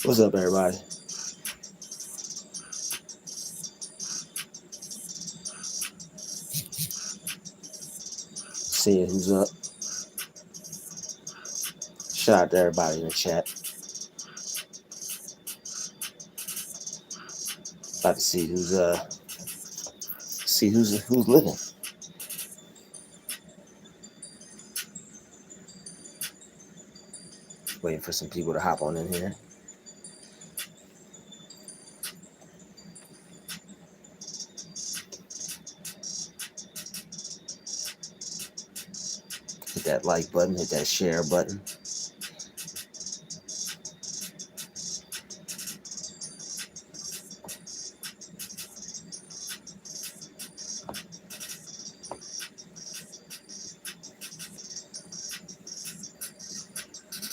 What's up, everybody? Seeing who's up. Shout out to everybody in the chat. About to see who's living. Waiting for some people to hop on in here. Hit that like button, hit that share button.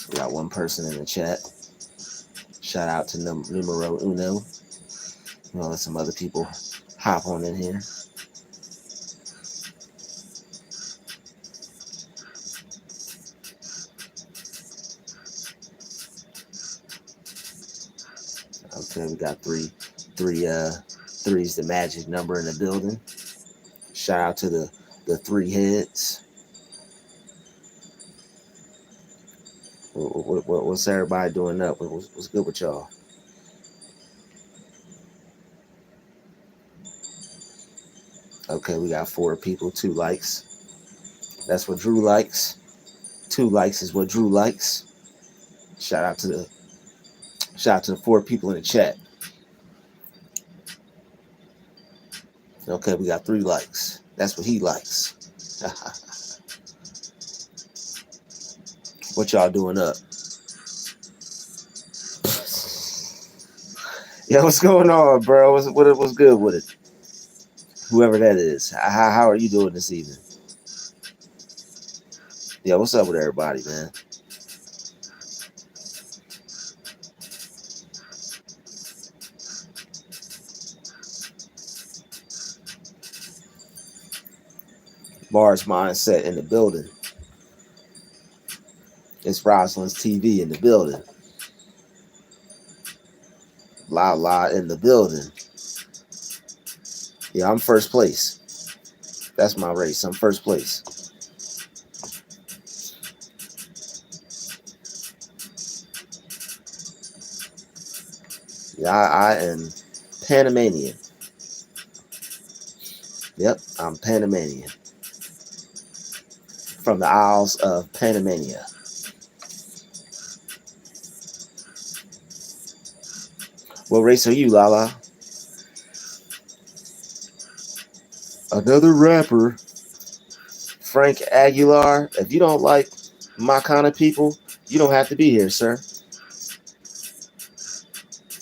We got one person in the chat. Shout out to numero uno. We'll let some other people hop on in here. Okay, we got three three's the magic number in the building. Shout out to the three heads. What's everybody doing up? What's good with y'all? Okay, we got 4 people, 2 likes. That's what Drew likes. 2 likes is what Drew likes. Shout out to the 4 people in the chat. Okay, we got 3 likes. That's what he likes. What y'all doing up? Yeah, what's going on, bro? What's good with it? Whoever that is. How are you doing this evening? Yeah, what's up with everybody, man? Mars Mindset in the building. It's Rosalind's TV in the building. La La in the building. Yeah, I'm first place. That's my race. I'm first place. Yeah, I am Panamanian. Yep, I'm Panamanian. From the Isles of Panamania. What race are you, Lala? Another rapper, Frank Aguilar. If you don't like my kind of people, you don't have to be here, sir.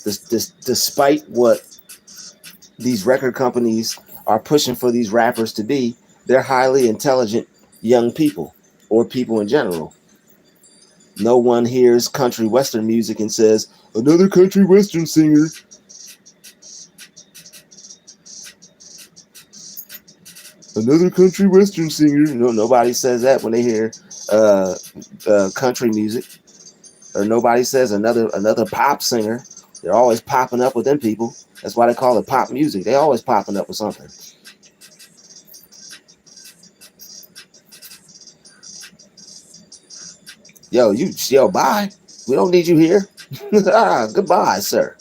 Despite what these record companies are pushing for these rappers to be, they're highly intelligent young people, or people in general. No one hears country western music and says, another country western singer. Another country western singer. No, nobody says that when they hear country music. Or nobody says another pop singer. They're always popping up with them people. That's why they call it pop music. They always popping up with something. Yo, bye. We don't need you here. Goodbye, sir.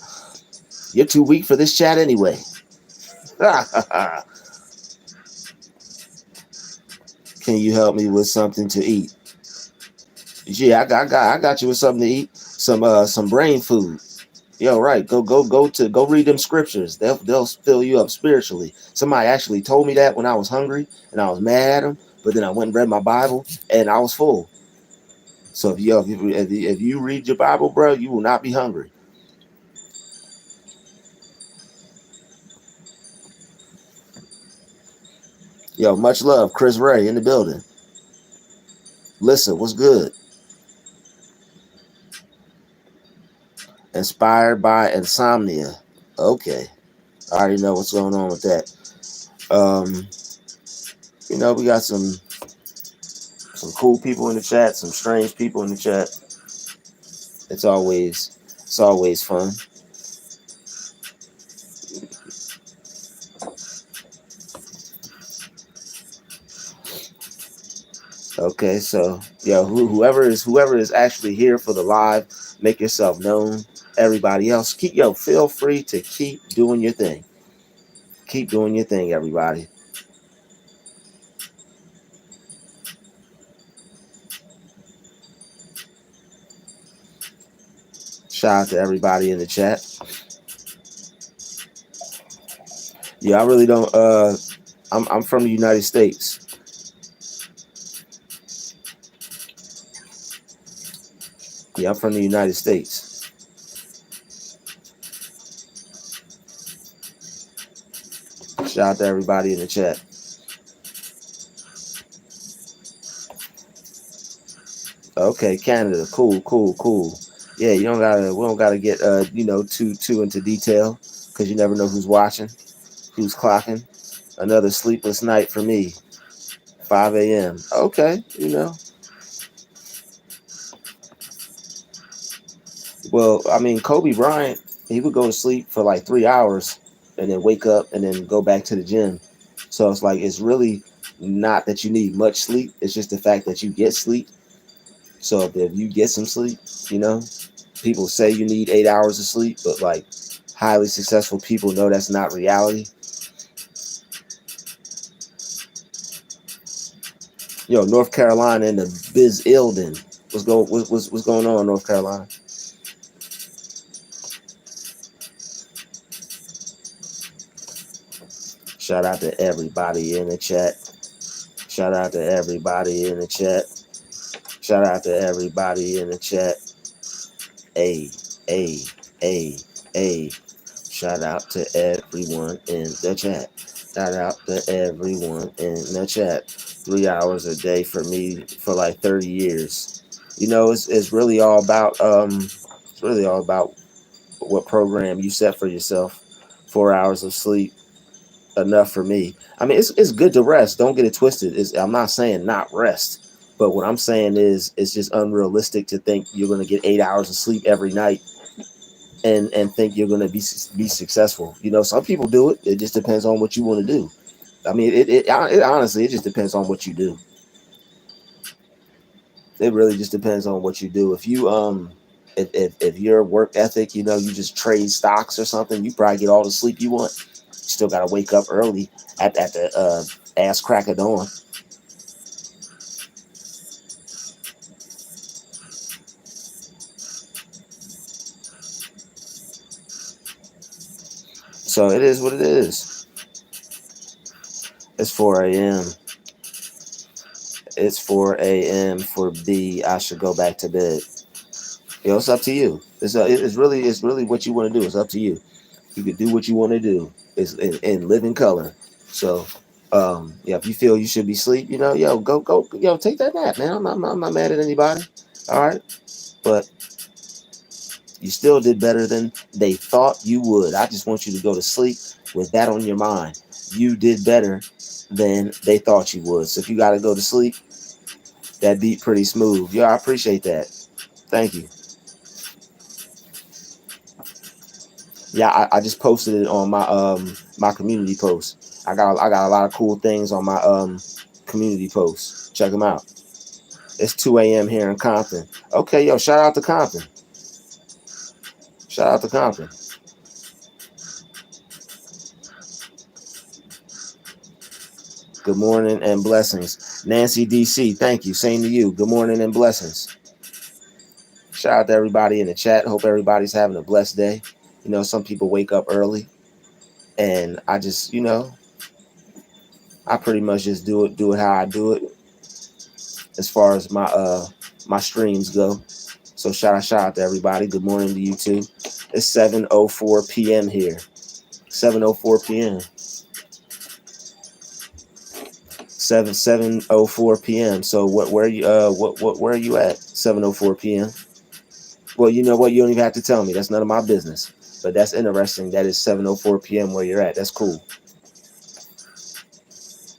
You're too weak for this chat anyway. Can you help me with something to eat? Yeah, I got you with something to eat. Some brain food. Yo, right. Go read them scriptures. They'll fill you up spiritually. Somebody actually told me that when I was hungry and I was mad at them, but then I went and read my Bible and I was full. So if you read your Bible, bro, you will not be hungry. Yo, much love, Chris Ray in the building. Listen, what's good? Inspired by insomnia. Okay, I already know what's going on with that. We got some cool people in the chat, some strange people in the chat. It's always It's always fun. Okay, so yo, whoever is actually here for the live, make yourself known. Everybody else, feel free to keep doing your thing. Keep doing your thing, everybody. Shout out to everybody in the chat. Yeah, I really don't. I'm from the United States. Yeah, I'm from the United States. Shout out to everybody in the chat. Okay, Canada, cool. Yeah, we don't gotta get too into detail, because you never know who's watching, who's clocking. Another sleepless night for me. 5 a.m. Okay, Well, I mean, Kobe Bryant, he would go to sleep for like 3 hours and then wake up and then go back to the gym. So it's like, it's really not that you need much sleep. It's just the fact that you get sleep. So if you get some sleep, people say you need 8 hours of sleep, but like highly successful people know that's not reality. Yo, North Carolina and the Biz Ilden. What's going on in North Carolina? Shout out to everybody in the chat. Shout out to everybody in the chat. Shout out to everybody in the chat. A, A, A, A. Shout out to everyone in the chat. Shout out to everyone in the chat. 3 hours a day for me for like 30 years. It's really all about what program you set for yourself. 4 hours of sleep, enough for me. I mean, it's good to rest. Don't get it twisted. I'm not saying not rest, but what I'm saying is it's just unrealistic to think you're going to get 8 hours of sleep every night and think you're going to be successful. Some people do it. It just depends on what you want to do. I mean, it honestly, it just depends on what you do. It really just depends on what you do. If you if your work ethic, you just trade stocks or something, you probably get all the sleep you want. You still got to wake up early at the ass crack of dawn. So it is what it is. It's 4 a.m. It's 4 a.m. for B. I should go back to bed. It's up to you. It's really what you want to do. It's up to you. You can do what you want to do. It's in living color. So, yeah, if you feel you should be asleep, go, take that nap, man. I'm not mad at anybody. All right, but you still did better than they thought you would. I just want you to go to sleep with that on your mind. You did better than they thought you would. So if you got to go to sleep, that beat pretty smooth. Yeah, I appreciate that. Thank you. Yeah, I just posted it on my community post. I got a lot of cool things on my community post. Check them out. It's 2 a.m. here in Compton. Okay, yo, shout out to Compton. Shout out to Compton. Good morning and blessings. Nancy DC, thank you. Same to you. Good morning and blessings. Shout out to everybody in the chat. Hope everybody's having a blessed day. Some people wake up early, and I just, I pretty much just do it how I do it as far as my streams go. So shout out to everybody. Good morning to you too. It's 7:04 p.m. here. 7:04 p.m. 7:04 p.m. So where are you at? 7:04 p.m. Well, you know what? You don't even have to tell me. That's none of my business. But that's interesting. That is 7:04 p.m. where you're at. That's cool.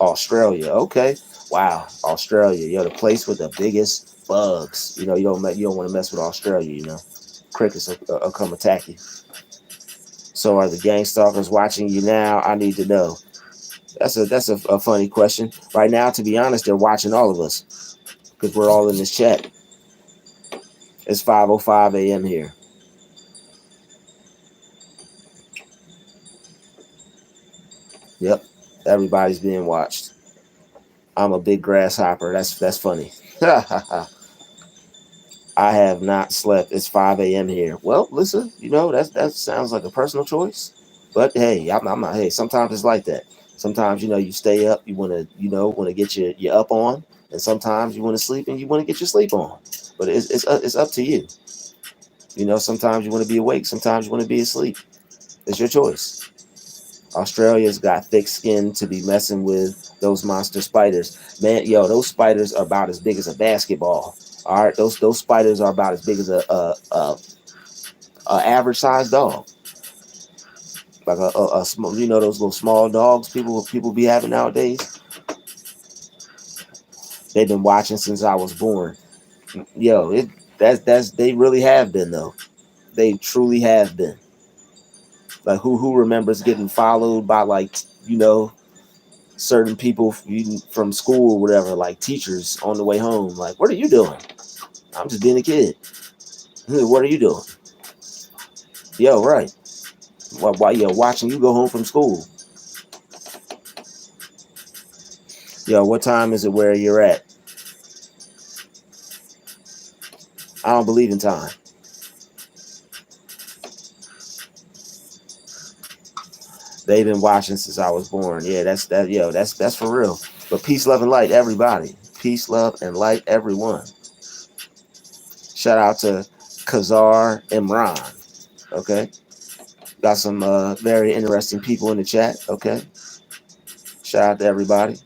Australia. Okay. Wow. Australia. Yo, the place with the biggest bugs. You don't want to mess with Australia, crickets will come attack you. So are the gang stalkers watching you now? I need to know. That's a funny question. Right now, to be honest, they're watching all of us because we're all in this chat. It's 5:05 a.m. here. Yep, everybody's being watched. I'm a big grasshopper. That's funny. I have not slept. It's 5 a.m. here. Well, listen, that sounds like a personal choice. But hey, I'm not. Hey, sometimes it's like that. Sometimes you stay up. You want to get your up on, and sometimes you want to sleep and you want to get your sleep on. But it's up to you. Sometimes you want to be awake. Sometimes you want to be asleep. It's your choice. Australia's got thick skin to be messing with those monster spiders. Man, those spiders are about as big as a basketball. All right, those spiders are about as big as a average sized dog. Like a small, those little small dogs people be having nowadays. They've been watching since I was born. They really have been though. They truly have been. Like who remembers getting followed by certain people from school or whatever, like teachers on the way home. Like, what are you doing? I'm just being a kid. What are you doing? Right. Why watching you go home from school? What time is it where you're at? I don't believe in time. They've been watching since I was born. Yeah, that's for real. But peace, love, and light, everybody. Peace, love, and light, everyone. Shout out to Kazar Imran. Okay. Got some very interesting people in the chat. Okay. Shout out to everybody.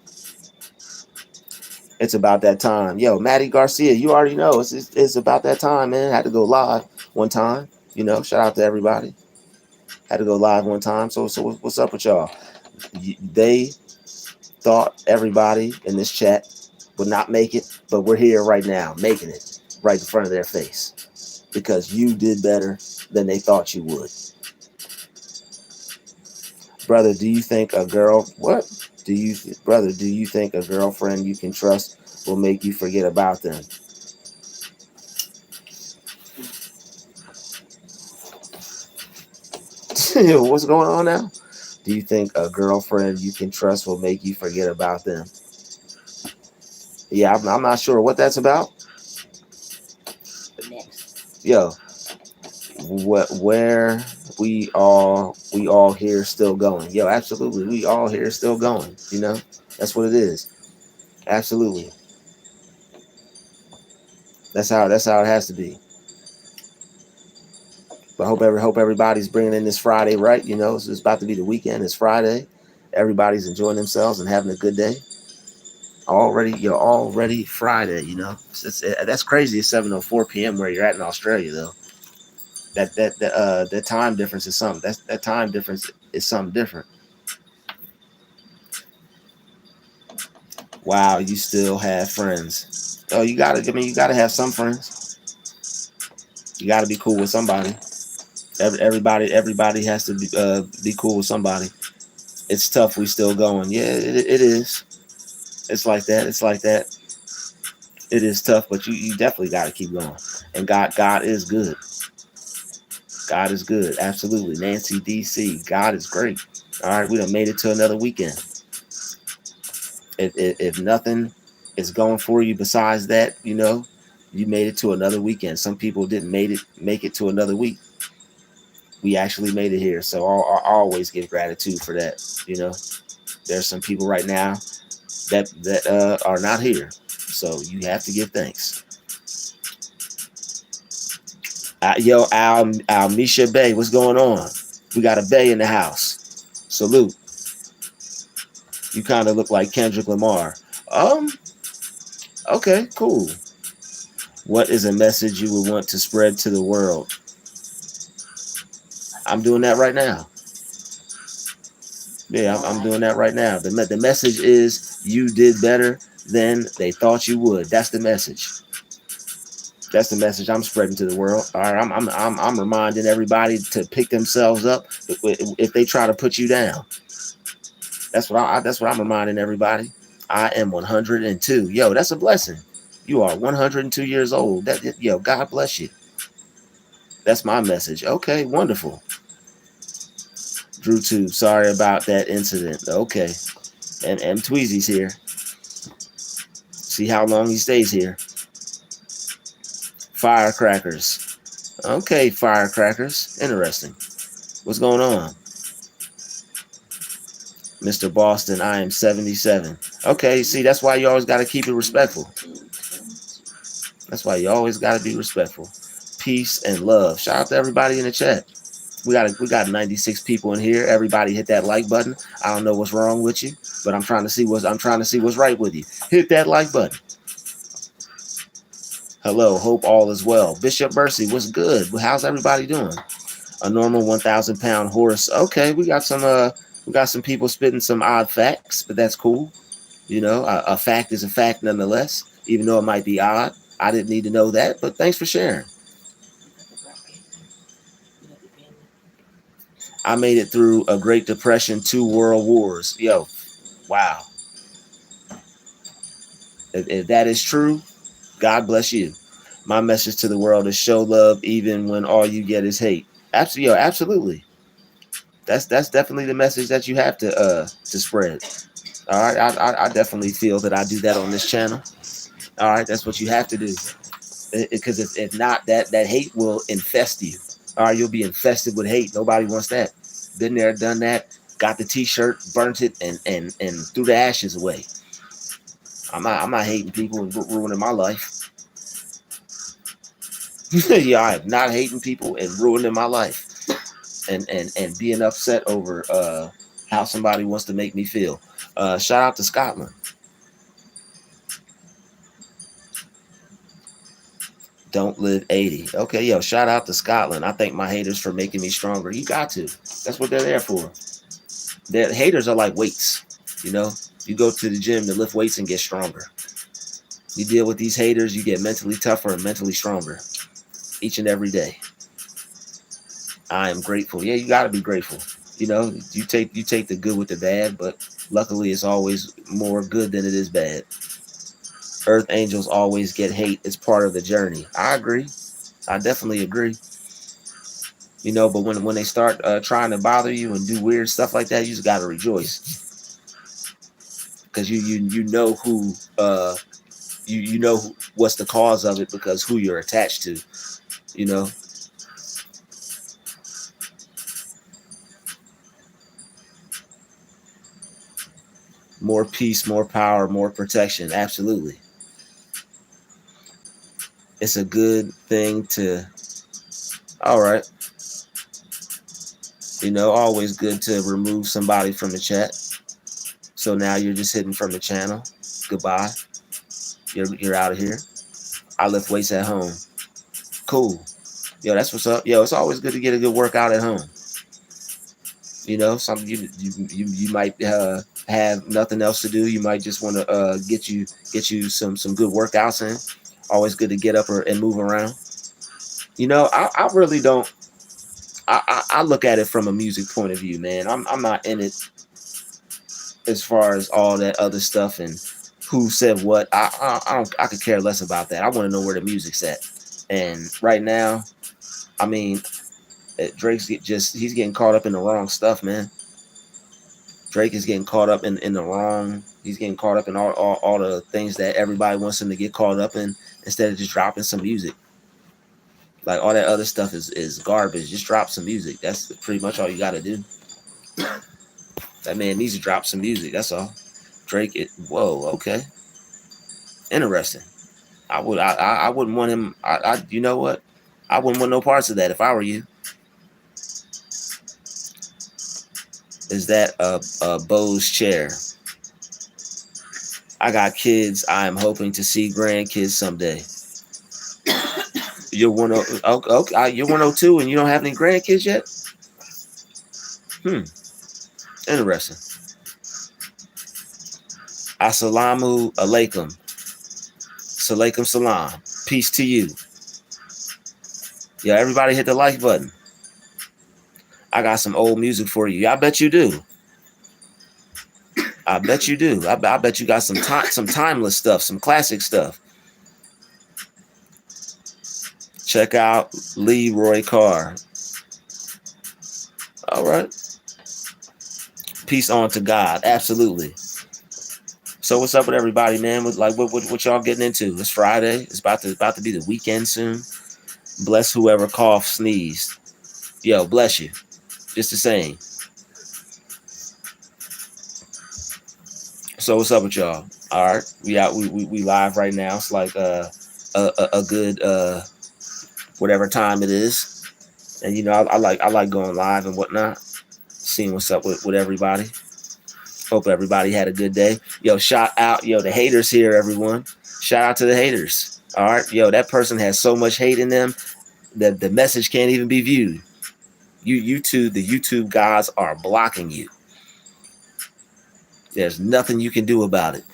It's about that time. Maddie Garcia, you already know it's about that time, man. Had to go live one time. Shout out to everybody. Had to go live one time. So what's up with y'all? They thought everybody in this chat would not make it, but we're here right now, making it right in front of their face because you did better than they thought you would. Brother, do you think a girlfriend you can trust will make you forget about them? What's going on now? Do you think a girlfriend you can trust will make you forget about them? Yeah, I'm not sure what that's about. Where we all here still going. Absolutely, we all here still going. That's what it is. Absolutely. That's how it has to be. But hope everybody's bringing in this Friday, right? It's about to be the weekend. It's Friday. Everybody's enjoying themselves and having a good day. Already Friday. That's crazy. It's 7:04 p.m. where you're at in Australia, though. That time difference is something. That time difference is something different. Wow, you still have friends. Oh, you gotta have some friends. You gotta be cool with somebody. Everybody has to be cool with somebody. It's tough. We still going. Yeah, it is. It's like that. It is tough, but you definitely got to keep going. And God is good. God is good. Absolutely. Nancy DC. God is great. All right, we done made it to another weekend. If nothing is going for you besides that, you made it to another weekend. Some people didn't make it to another week. We actually made it here, so I always give gratitude for that. There's some people right now that are not here, so you have to give thanks. Al Misha Bay, what's going on? We got a Bay in the house. Salute. You kind of look like Kendrick Lamar. Okay, cool. What is a message you would want to spread to the world? I'm doing that right now. Yeah, I'm doing that right now. The message is you did better than they thought you would. That's the message. That's the message I'm spreading to the world. All right, I'm reminding everybody to pick themselves up if they try to put you down. That's what I'm reminding everybody. I am 102. Yo, that's a blessing. You are 102 years old. Yo, God bless you. That's my message. Okay, wonderful. Drew Tube, sorry about that incident. Okay. And M Tweezy's here. See how long he stays here. Firecrackers. Okay, firecrackers. Interesting. What's going on? Mr. Boston, I am 77. Okay, see, that's why you always got to keep it respectful. That's why you always got to be respectful. Peace and love. Shout out to everybody in the chat. We got 96 people in here. Everybody hit that like button. I don't know what's wrong with you, but I'm trying to see what's right with you. Hit that like button. Hello, hope all is well. Bishop Mercy, what's good? How's everybody doing? A normal 1,000-pound horse. Okay, we got some people spitting some odd facts, but that's cool. You know, a fact is a fact nonetheless, even though it might be odd. I didn't need to know that, but thanks for sharing. I made it through a Great Depression, 2 world wars. Yo, wow. If that is true, God bless you. My message to the world is show love even when all you get is hate. Absolutely, absolutely. That's definitely the message that you have to spread. All right, I definitely feel that I do that on this channel. All right, that's what you have to do. Because if not, that hate will infest you. All right, you'll be infested with hate. Nobody wants that. Been there, done that. Got the T-shirt, burnt it, and threw the ashes away. I'm not hating people and ruining my life. Yeah, I'm not hating people and ruining my life, and being upset over how somebody wants to make me feel. Shout out to Scotland. Don't live 80. Okay, yo, shout out to Scotland. I thank my haters for making me stronger. You got to. That's what they're there for. Their haters are like weights. You know, you go to the gym to lift weights and get stronger. You deal with these haters, you get mentally tougher and mentally stronger each and every day. I am grateful. Yeah, you got to be grateful. You know, you take the good with the bad, but luckily it's always more good than it is bad. Earth angels always get hate. It's part of the journey. I agree. I definitely agree. You know, but when they start trying to bother you and do weird stuff like that, you just got to rejoice, because you know who you know what's the cause of it, because who you're attached to. You know. More peace, more power, more protection. Absolutely. It's a good thing to. All right. You know, always good to remove somebody from the chat. So now you're just hidden from the channel. Goodbye. You're out of here. I lift weights at home. Cool. Yo, that's what's up. Yo, it's always good to get a good workout at home. You know, something you might have nothing else to do. You might just want to get you some good workouts in. Always good to get up and move around. You know, I really don't. I look at it from a music point of view, man. I'm not in it as far as all that other stuff and who said what. I could care less about that. I want to know where the music's at. And right now, I mean, Drake's he's getting caught up in the wrong stuff, man. Drake is getting caught up in the wrong. He's getting caught up in all the things that everybody wants him to get caught up in, instead of just dropping some music. Like, all that other stuff is garbage. Just drop some music. That's pretty much all you got to do. That man needs to drop some music. That's all. Drake, whoa, okay, interesting. I wouldn't want him. You know what? I wouldn't want no parts of that if I were you. Is that a Bo's chair? I got kids. I am hoping to see grandkids someday. You're 102. Okay, you're 102 and you don't have any grandkids yet? Interesting. Assalamu alaikum. Salaikum salam. Peace to you. Yo, everybody hit the like button. I got some old music for you. I bet you do. I bet you do. I bet you got some timeless stuff, some classic stuff. Check out Leroy Carr. All right. Peace on to God. Absolutely. So what's up with everybody, man? What y'all getting into? It's Friday. It's about to be the weekend soon. Bless whoever coughed, sneezed. Yo, bless you. Just the same. So what's up with y'all? All right, we out. We live right now. It's like a good whatever time it is, and you know I like going live and whatnot, seeing what's up with everybody. Hope everybody had a good day. Yo, shout out, yo, the haters here, everyone. Shout out to the haters. All right, yo, that person has so much hate in them that the message can't even be viewed. The YouTube guys are blocking you. There's nothing you can do about it.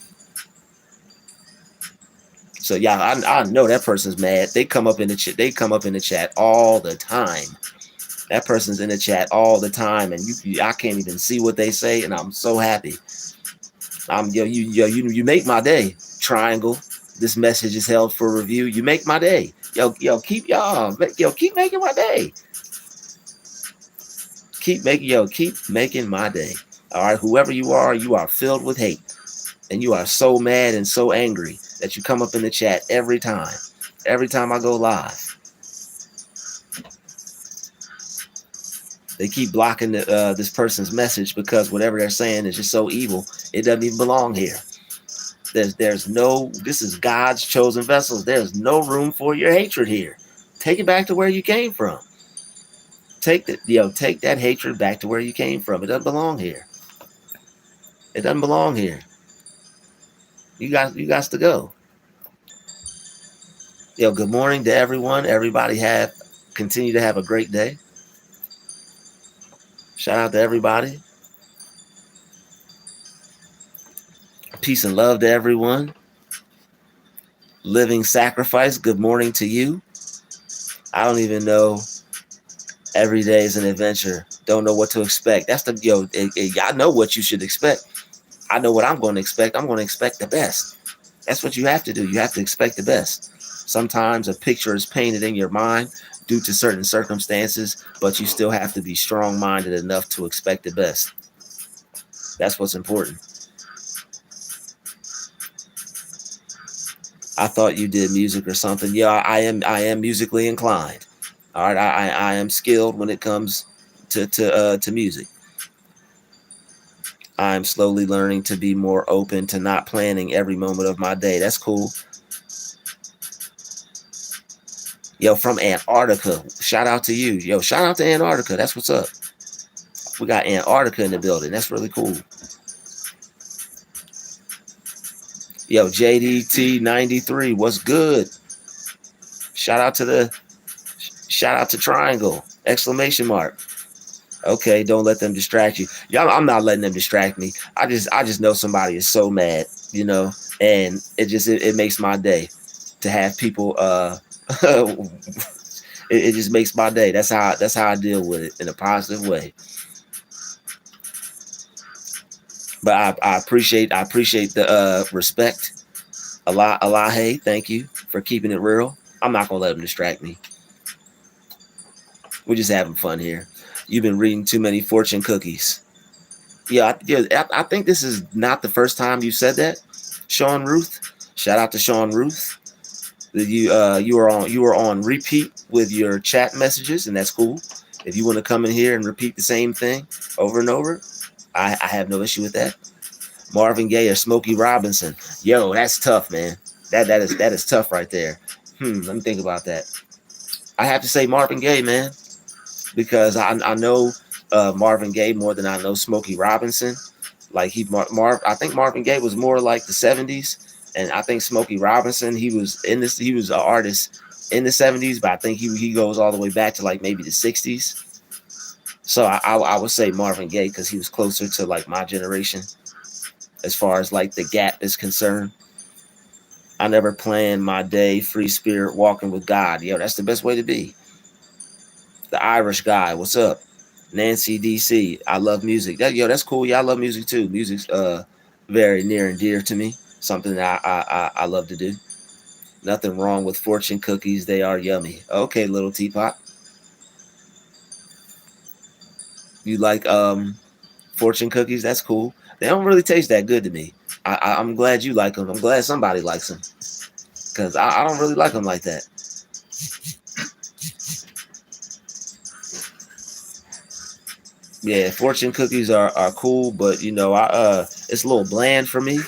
So yeah, I know that person's mad. They come up in the chat. They come up in the chat all the time. That person's in the chat all the time, and I can't even see what they say, and I'm so happy. You make my day. Triangle. This message is held for review. You make my day. Keep making my day. Keep making my day. All right, whoever you are filled with hate, and you are so mad and so angry that you come up in the chat every time I go live. They keep blocking this person's message because whatever they're saying is just so evil. It doesn't even belong here. There's no. This is God's chosen vessels. There's no room for your hatred here. Take it back to where you came from. Take that hatred back to where you came from. It doesn't belong here. It doesn't belong here. You got to go. Yo, good morning to everyone. Everybody continue to have a great day. Shout out to everybody. Peace and love to everyone. Living Sacrifice, good morning to you. I don't even know. Every day is an adventure. Don't know what to expect. That's I know what you should expect. I know what I'm going to expect. I'm going to expect the best. That's what you have to do. You have to expect the best. Sometimes a picture is painted in your mind due to certain circumstances, but you still have to be strong-minded enough to expect the best. That's what's important. I thought you did music or something. Yeah, I am musically inclined. All right, I am skilled when it comes to music. I'm slowly learning to be more open to not planning every moment of my day. That's cool. Yo, from Antarctica, shout out to you. Yo, shout out to Antarctica. That's what's up. We got Antarctica in the building. That's really cool. Yo, JDT93, what's good? Shout out to Triangle! Exclamation mark. Okay, don't let them distract you. Y'all, I'm not letting them distract me. I just know somebody is so mad, you know, and it makes my day to have people. It just makes my day. That's how I deal with it in a positive way. But I appreciate the respect. Hey, thank you for keeping it real. I'm not gonna let them distract me. We're just having fun here. You've been reading too many fortune cookies. I think this is not the first time you said that, Sean Ruth. Shout out to Sean Ruth. You are on repeat with your chat messages, and that's cool. If you want to come in here and repeat the same thing over and over, I have no issue with that. Marvin Gaye or Smokey Robinson. Yo, that's tough, man. That is tough right there. Let me think about that. I have to say Marvin Gaye, man, because I know Marvin Gaye more than I know Smokey Robinson. Like I think Marvin Gaye was more like the 70s, and I think Smokey Robinson he was an artist in the 70s, but I think he goes all the way back to like maybe the 60s. So I would say Marvin Gaye because he was closer to like my generation as far as like the gap is concerned. I never planned my day, free spirit, walking with God. Yo, that's the best way to be. The Irish guy, what's up? Nancy DC, I love music. That's cool. Yeah, I love music too. Music's very near and dear to me. Something that I love to do. Nothing wrong with fortune cookies. They are yummy. Okay, little teapot. You like fortune cookies? That's cool. They don't really taste that good to me. I'm glad you like them. I'm glad somebody likes them because I don't really like them like that. Yeah, fortune cookies are cool, but it's a little bland for me.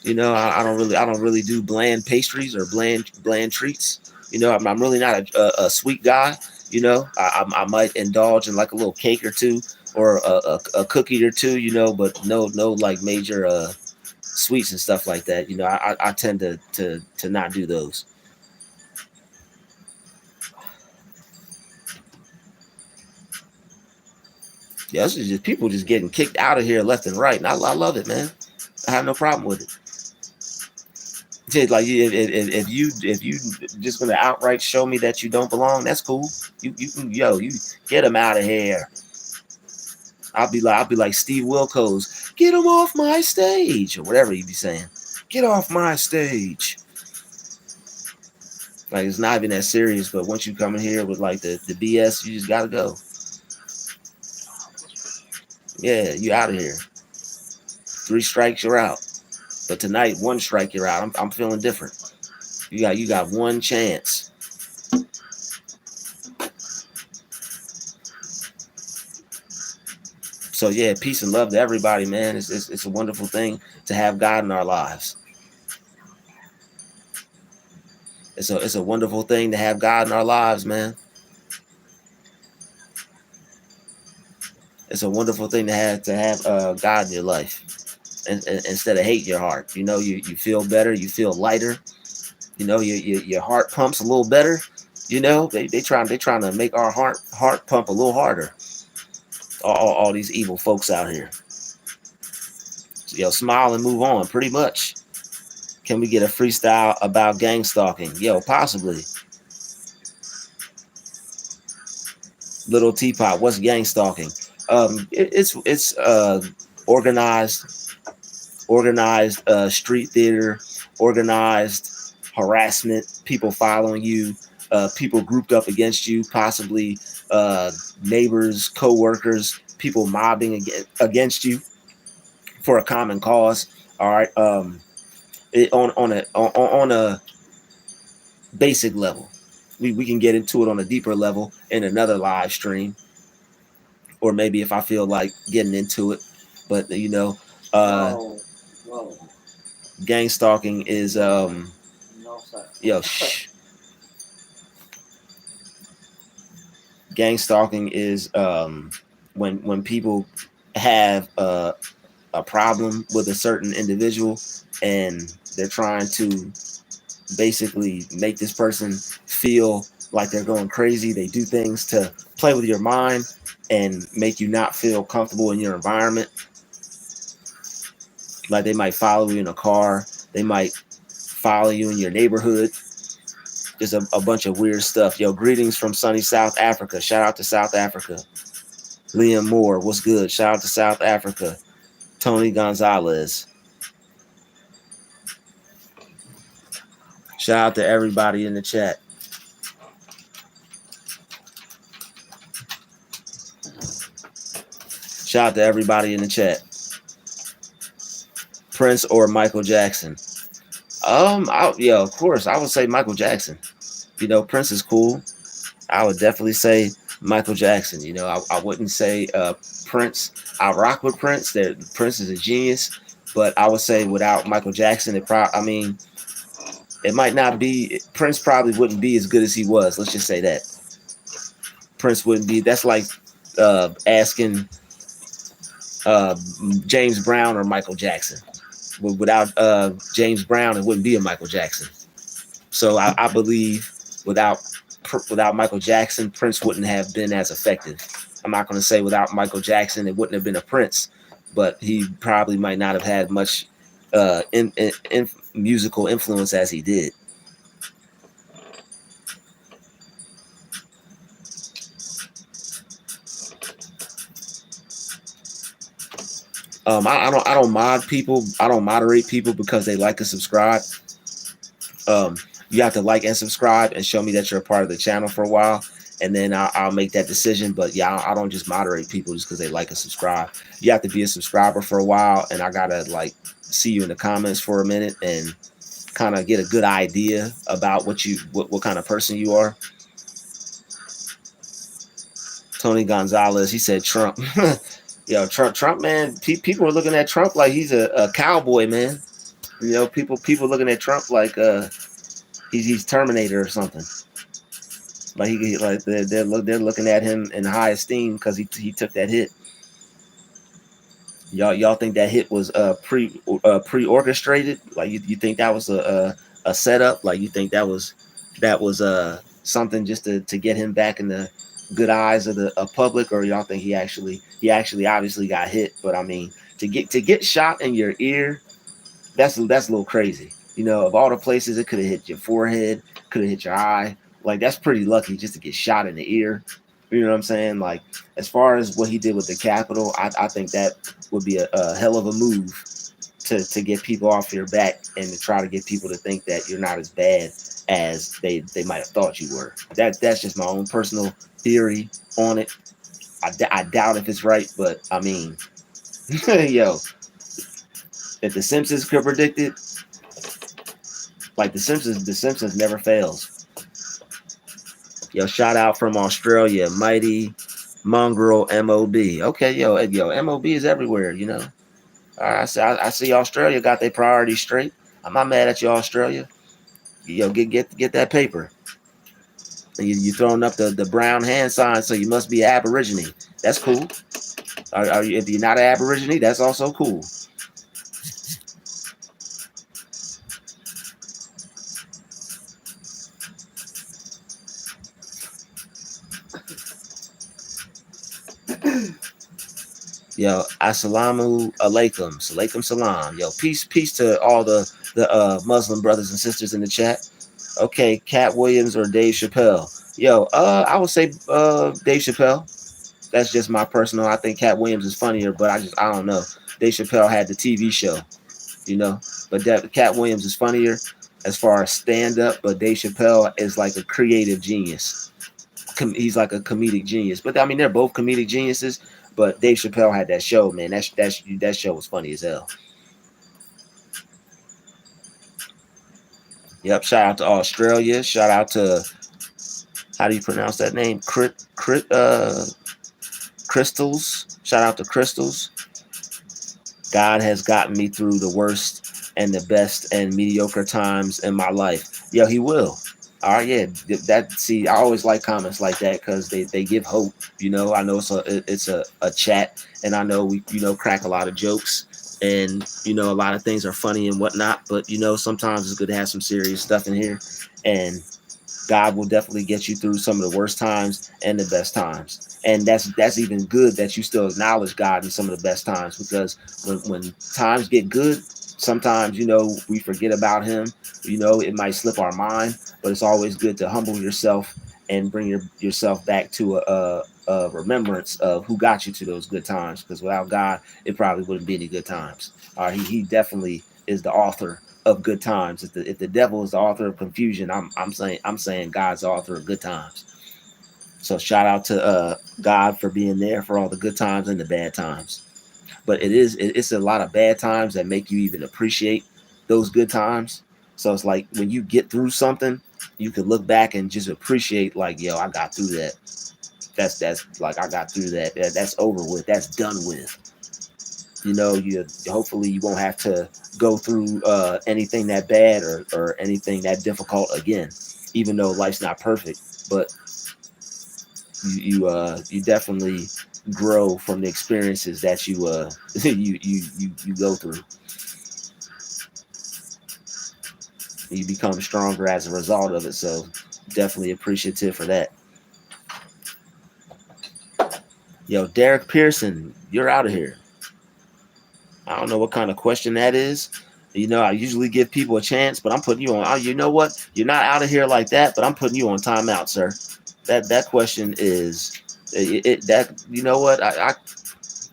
I don't really do bland pastries or bland treats. I'm really not a sweet guy. I might indulge in like a little cake or two or a cookie or two. But no like major sweets and stuff like that. I tend to not do those. Yeah, this is just people just getting kicked out of here left and right, and I love it, man. I have no problem with it. Like if you just gonna outright show me that you don't belong, that's cool. You can you get them out of here. I'll be like Steve Wilkos, get him off my stage or whatever you be saying. Get off my stage. Like it's not even that serious, but once you come in here with like the BS, you just gotta go. Yeah, you out of here. 3 strikes, you're out. But tonight, 1 strike, you're out. I'm feeling different. You got one chance. So yeah, peace and love to everybody, man. It's a wonderful thing to have God in our lives. It's a wonderful thing to have God in our lives, man. It's a wonderful thing to have God in your life, and instead of hate your heart. You feel better. You feel lighter. Your heart pumps a little better. They trying to make our heart pump a little harder. All these evil folks out here. So, smile and move on. Pretty much. Can we get a freestyle about gang stalking? Possibly. Little Teapot, what's gang stalking? It's organized street theater, organized harassment, people following you, people grouped up against you, possibly neighbors, co-workers, people mobbing against you for a common cause. All right, on a basic level. We can get into it on a deeper level in another live stream, or maybe if I feel like getting into it. But whoa. Gang stalking is shh. Gang stalking is when people have a problem with a certain individual and they're trying to basically make this person feel like they're going crazy. They do things to play with your mind and make you not feel comfortable in your environment. Like they might follow you in a car. They might follow you in your neighborhood. Just a bunch of weird stuff. Greetings from sunny South Africa. Shout out to South Africa. Liam Moore, what's good? Shout out to South Africa. Tony Gonzalez. Shout out to everybody in the chat. Shout out to everybody in the chat. Prince or Michael Jackson? Of course, I would say Michael Jackson. Prince is cool. I would definitely say Michael Jackson. I wouldn't say Prince. I rock with Prince. Prince is a genius, but I would say without Michael Jackson, it might not be. Prince probably wouldn't be as good as he was. Let's just say that Prince wouldn't be. That's like asking James Brown or Michael Jackson. Without James Brown, it wouldn't be a Michael Jackson. So I believe without Michael Jackson, Prince wouldn't have been as effective. I'm not going to say without Michael Jackson, it wouldn't have been a Prince, but he probably might not have had much in musical influence as he did. I don't mod people. I don't moderate people because they like to subscribe. Um, you have to like and subscribe and show me that you're a part of the channel for a while, and then I'll make that decision. But yeah, I don't just moderate people just because they like and subscribe. You have to be a subscriber for a while, and I gotta like see you in the comments for a minute and kind of get a good idea about what kind of person you are. Tony Gonzalez, he said Trump. Yo, Trump, man. People are looking at Trump like he's a cowboy, man. You know, people looking at Trump like he's Terminator or something. Like they're looking at him in high esteem because he took that hit. Y'all think that hit was pre orchestrated? Like you think that was a setup? Like you think that was something just to get him back in the good eyes of the public, or y'all think he actually obviously got hit? But I mean, to get shot in your ear, that's a little crazy. You know, of all the places it could have hit your forehead, could have hit your eye. Like that's pretty lucky just to get shot in the ear. You know what I'm saying? Like as far as what he did with the Capitol, I think that would be a hell of a move to get people off your back and to try to get people to think that you're not as bad as they might have thought you were. That's just my own personal theory on it. I doubt if it's right, but I mean, yo, if the Simpsons could predict it, like the Simpsons never fails. Yo, shout out from Australia, Mighty Mongrel MOB. Okay, yo, MOB is everywhere, you know. All right, I see Australia got their priorities straight. I'm not mad at you, Australia. Yo, get that paper. You throwing up the brown hand sign, so you must be an Aborigine. That's cool. Are you, if you're not an Aborigine, that's also cool. Yo, assalamu alaikum, alaikum salam. Yo, peace to all the Muslim brothers and sisters in the chat. Okay, Cat Williams or Dave Chappelle. Yo, I would say Dave Chappelle. That's just my personal. I think Cat Williams is funnier, but I don't know. Dave Chappelle had the TV show, you know, but that Cat Williams is funnier as far as stand up, but Dave Chappelle is like a creative genius. He's like a comedic genius. But I mean, they're both comedic geniuses. But Dave Chappelle had that show, man. That show was funny as hell. Yep. Shout out to Australia. Shout out to, how do you pronounce that name? Crystals. Shout out to Crystals. God has gotten me through the worst and the best and mediocre times in my life. Yo, he will. All right, yeah. See, I always like comments like that because they give hope. You know, I know it's a chat, and I know we crack a lot of jokes, and a lot of things are funny and whatnot. But sometimes it's good to have some serious stuff in here, and God will definitely get you through some of the worst times and the best times. And that's even good that you still acknowledge God in some of the best times, because when times get good, sometimes we forget about him. It might slip our mind, but it's always good to humble yourself and bring yourself back to a remembrance of who got you to those good times, because without God it probably wouldn't be any good times. He definitely is the author of good times. If the devil is the author of confusion, I'm saying God's the author of good times. So shout out to God for being there for all the good times and the bad times. But it's a lot of bad times that make you even appreciate those good times. So it's like when you get through something, you can look back and just appreciate, like, yo, I got through that. That's like, I got through that. That's over with. That's done with. You hopefully you won't have to go through anything that bad or anything that difficult again, even though life's not perfect. But you definitely grow from the experiences that you you go through. You become stronger as a result of it. So definitely appreciative for that. Yo, Derek Pearson, you're out of here. I don't know what kind of question that is. I usually give people a chance, but I'm putting you on. You know what? You're not out of here like that, but I'm putting you on timeout, sir. That question is that you know what?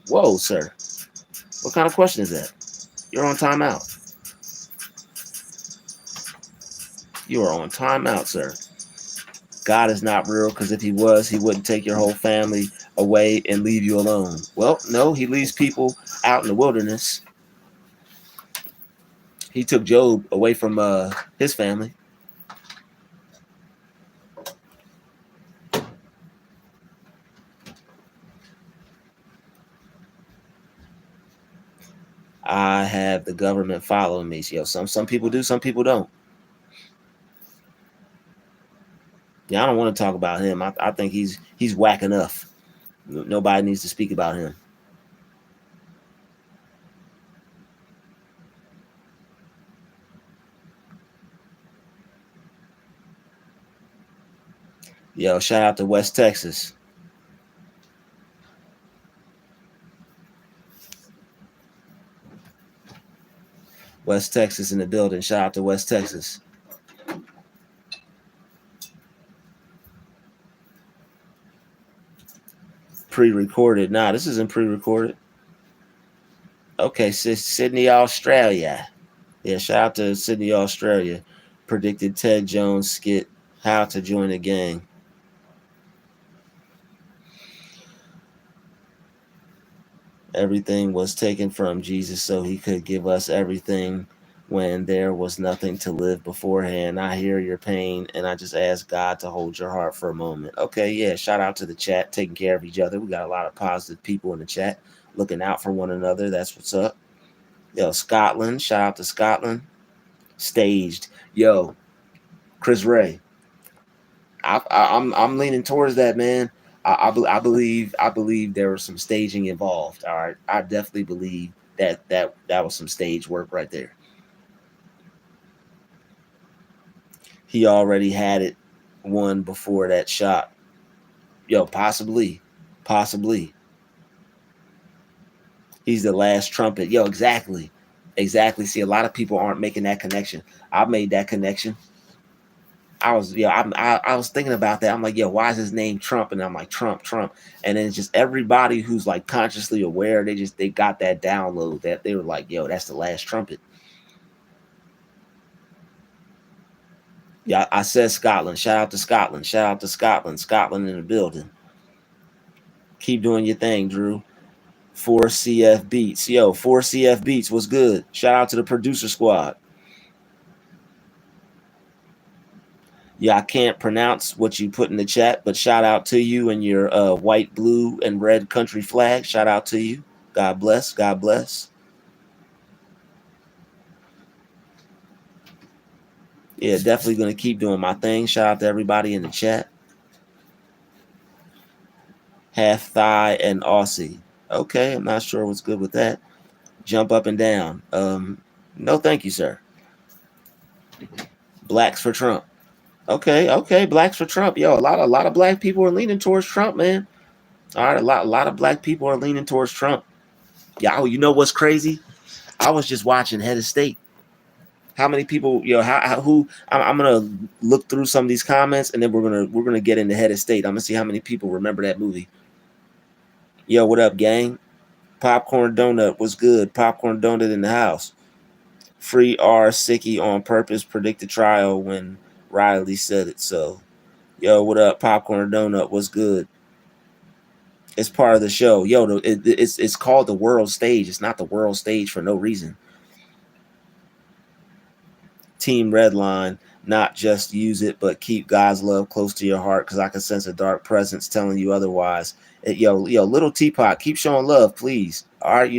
Whoa, sir. What kind of question is that? You're on timeout. You are on timeout, sir. God is not real, because if he was, he wouldn't take your whole family away and leave you alone. Well, no, he leaves people out in the wilderness. He took Job away from his family. I have the government following me. Yo, some people do, some people don't. Yeah, I don't want to talk about him. I think he's whack enough. Nobody needs to speak about him. Yo, shout out to West Texas. West Texas in the building. Shout out to West Texas. Pre-recorded. Nah, this isn't pre-recorded. Okay, Sydney, Australia. Yeah, shout out to Sydney, Australia. Predicted Ted Jones skit, How to Join a Gang. Everything was taken from Jesus so he could give us everything when there was nothing to live beforehand. I hear your pain, and I just ask God to hold your heart for a moment. Okay, yeah, shout out to the chat, taking care of each other. We got a lot of positive people in the chat, looking out for one another. That's what's up. Yo, Scotland, shout out to Scotland. Staged. Yo, Chris Ray. I'm leaning towards that, man. I believe there was some staging involved. All right, I definitely believe that was some stage work right there. He already had it won before that shot. Yo, possibly. He's the last trumpet. Yo, exactly. See, a lot of people aren't making that connection. I made that connection. I was thinking about that. I'm like, yo, why is his name Trump? And I'm like, Trump. And then it's just everybody who's like consciously aware, they got that download that they were like, yo, that's the last trumpet. Yeah, I said Scotland. Shout out to Scotland. Scotland in the building. Keep doing your thing, Drew. 4CF Beats. Yo, 4CF Beats was good. Shout out to the producer squad. Yeah, I can't pronounce what you put in the chat, but shout out to you and your white, blue, and red country flag. Shout out to you. God bless. God bless. Yeah, definitely going to keep doing my thing. Shout out to everybody in the chat. Half thigh and Aussie. Okay, I'm not sure what's good with that. Jump up and down. No, thank you, sir. Blacks for Trump. Okay, blacks for Trump. Yo, a lot of black people are leaning towards Trump, man. All right, a lot of black people are leaning towards Trump. Yeah, you know what's crazy? I was just watching Head of State. How many people, who? I'm gonna look through some of these comments, and then we're gonna get into Head of State. I'm gonna see how many people remember that movie. Yo, what up, gang? Popcorn donut was good. Popcorn donut in the house. Free R Sicky on purpose. Predicted trial when Riley said it. So, yo, what up? Popcorn donut was good. It's part of the show. Yo, it's called the world stage. It's not the world stage for no reason. Team Redline, not just use it, but keep God's love close to your heart, because I can sense a dark presence telling you otherwise. Yo, little Teapot, keep showing love, please. All right,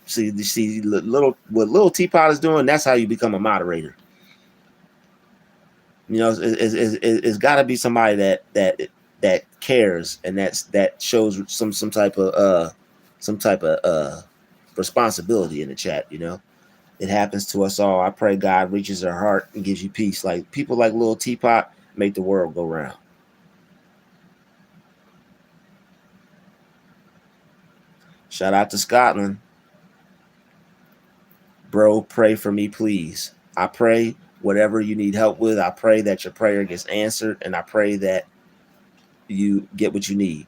see, what little Teapot is doing. That's how you become a moderator. It's got to be somebody that cares, and that shows some type of responsibility in the chat. It happens to us all. I pray God reaches her heart and gives you peace. Like people like Little Teapot make the world go round. Shout out to Scotland. Bro, pray for me, please. I pray whatever you need help with. I pray that your prayer gets answered, and I pray that you get what you need.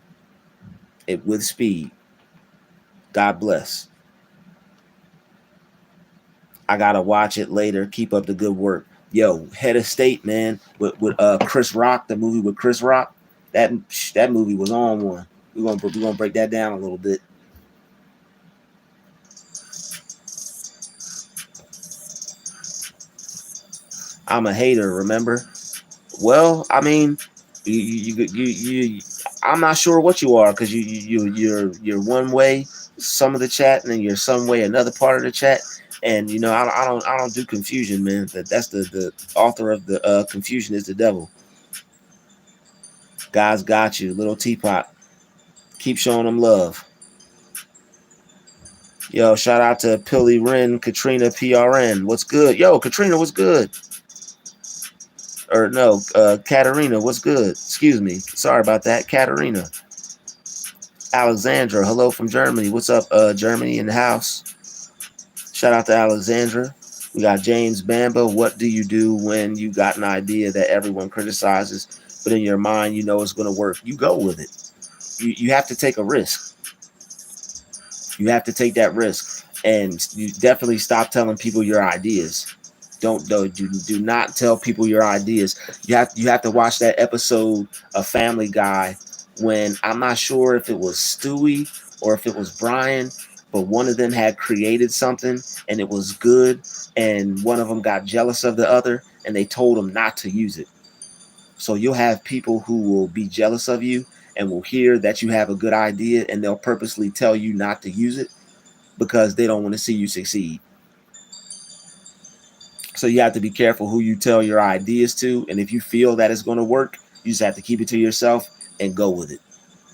It with speed. God bless. I gotta watch it later. Keep up the good work. Yo, Head of State, man, with Chris Rock, the movie with Chris Rock. That movie was on one. We're gonna break that down a little bit. I'm a hater, remember? Well, I mean, you I'm not sure what you are because you're one way some of the chat and then you're some way another part of the chat, and I don't do confusion, man. That's the author of the confusion is the devil. God's got you, little teapot. Keep showing them love. Yo, shout out to Pilly Ren, Katrina PRN. What's good? Yo, Katrina, what's good? Or no, Katarina, what's good? Excuse me. Sorry about that. Katarina. Alexandra, hello from Germany. What's up, Germany in the house? Shout out to Alexandra. We got James Bamba. What do you do when you got an idea that everyone criticizes, but in your mind you know it's going to work? You go with it. You have to take a risk. You have to take that risk, and you definitely stop telling people your ideas. Do not tell people your ideas. You have to watch that episode of Family Guy when I'm not sure if it was Stewie or if it was Brian, but one of them had created something and it was good, and one of them got jealous of the other and they told him not to use it. So you'll have people who will be jealous of you and will hear that you have a good idea and they'll purposely tell you not to use it because they don't want to see you succeed. So you have to be careful who you tell your ideas to. And if you feel that it's going to work, you just have to keep it to yourself and go with it.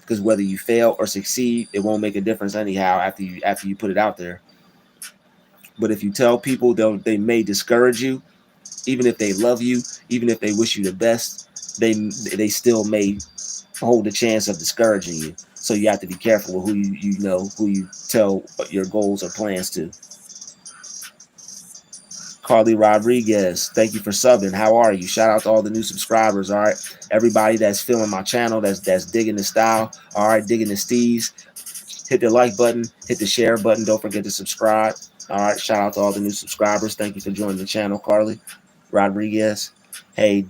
Because whether you fail or succeed, it won't make a difference anyhow after you put it out there. But if you tell people, they may discourage you, even if they love you, even if they wish you the best, they still may hold the chance of discouraging you. So you have to be careful with who you tell your goals or plans to. Carly Rodriguez, thank you for subbing. How are you? Shout out to all the new subscribers. All right, everybody that's filling my channel, that's digging the style. All right, digging the steez. Hit the like button, hit the share button. Don't forget to subscribe. All right, shout out to all the new subscribers. Thank you for joining the channel, Carly Rodriguez. Hey,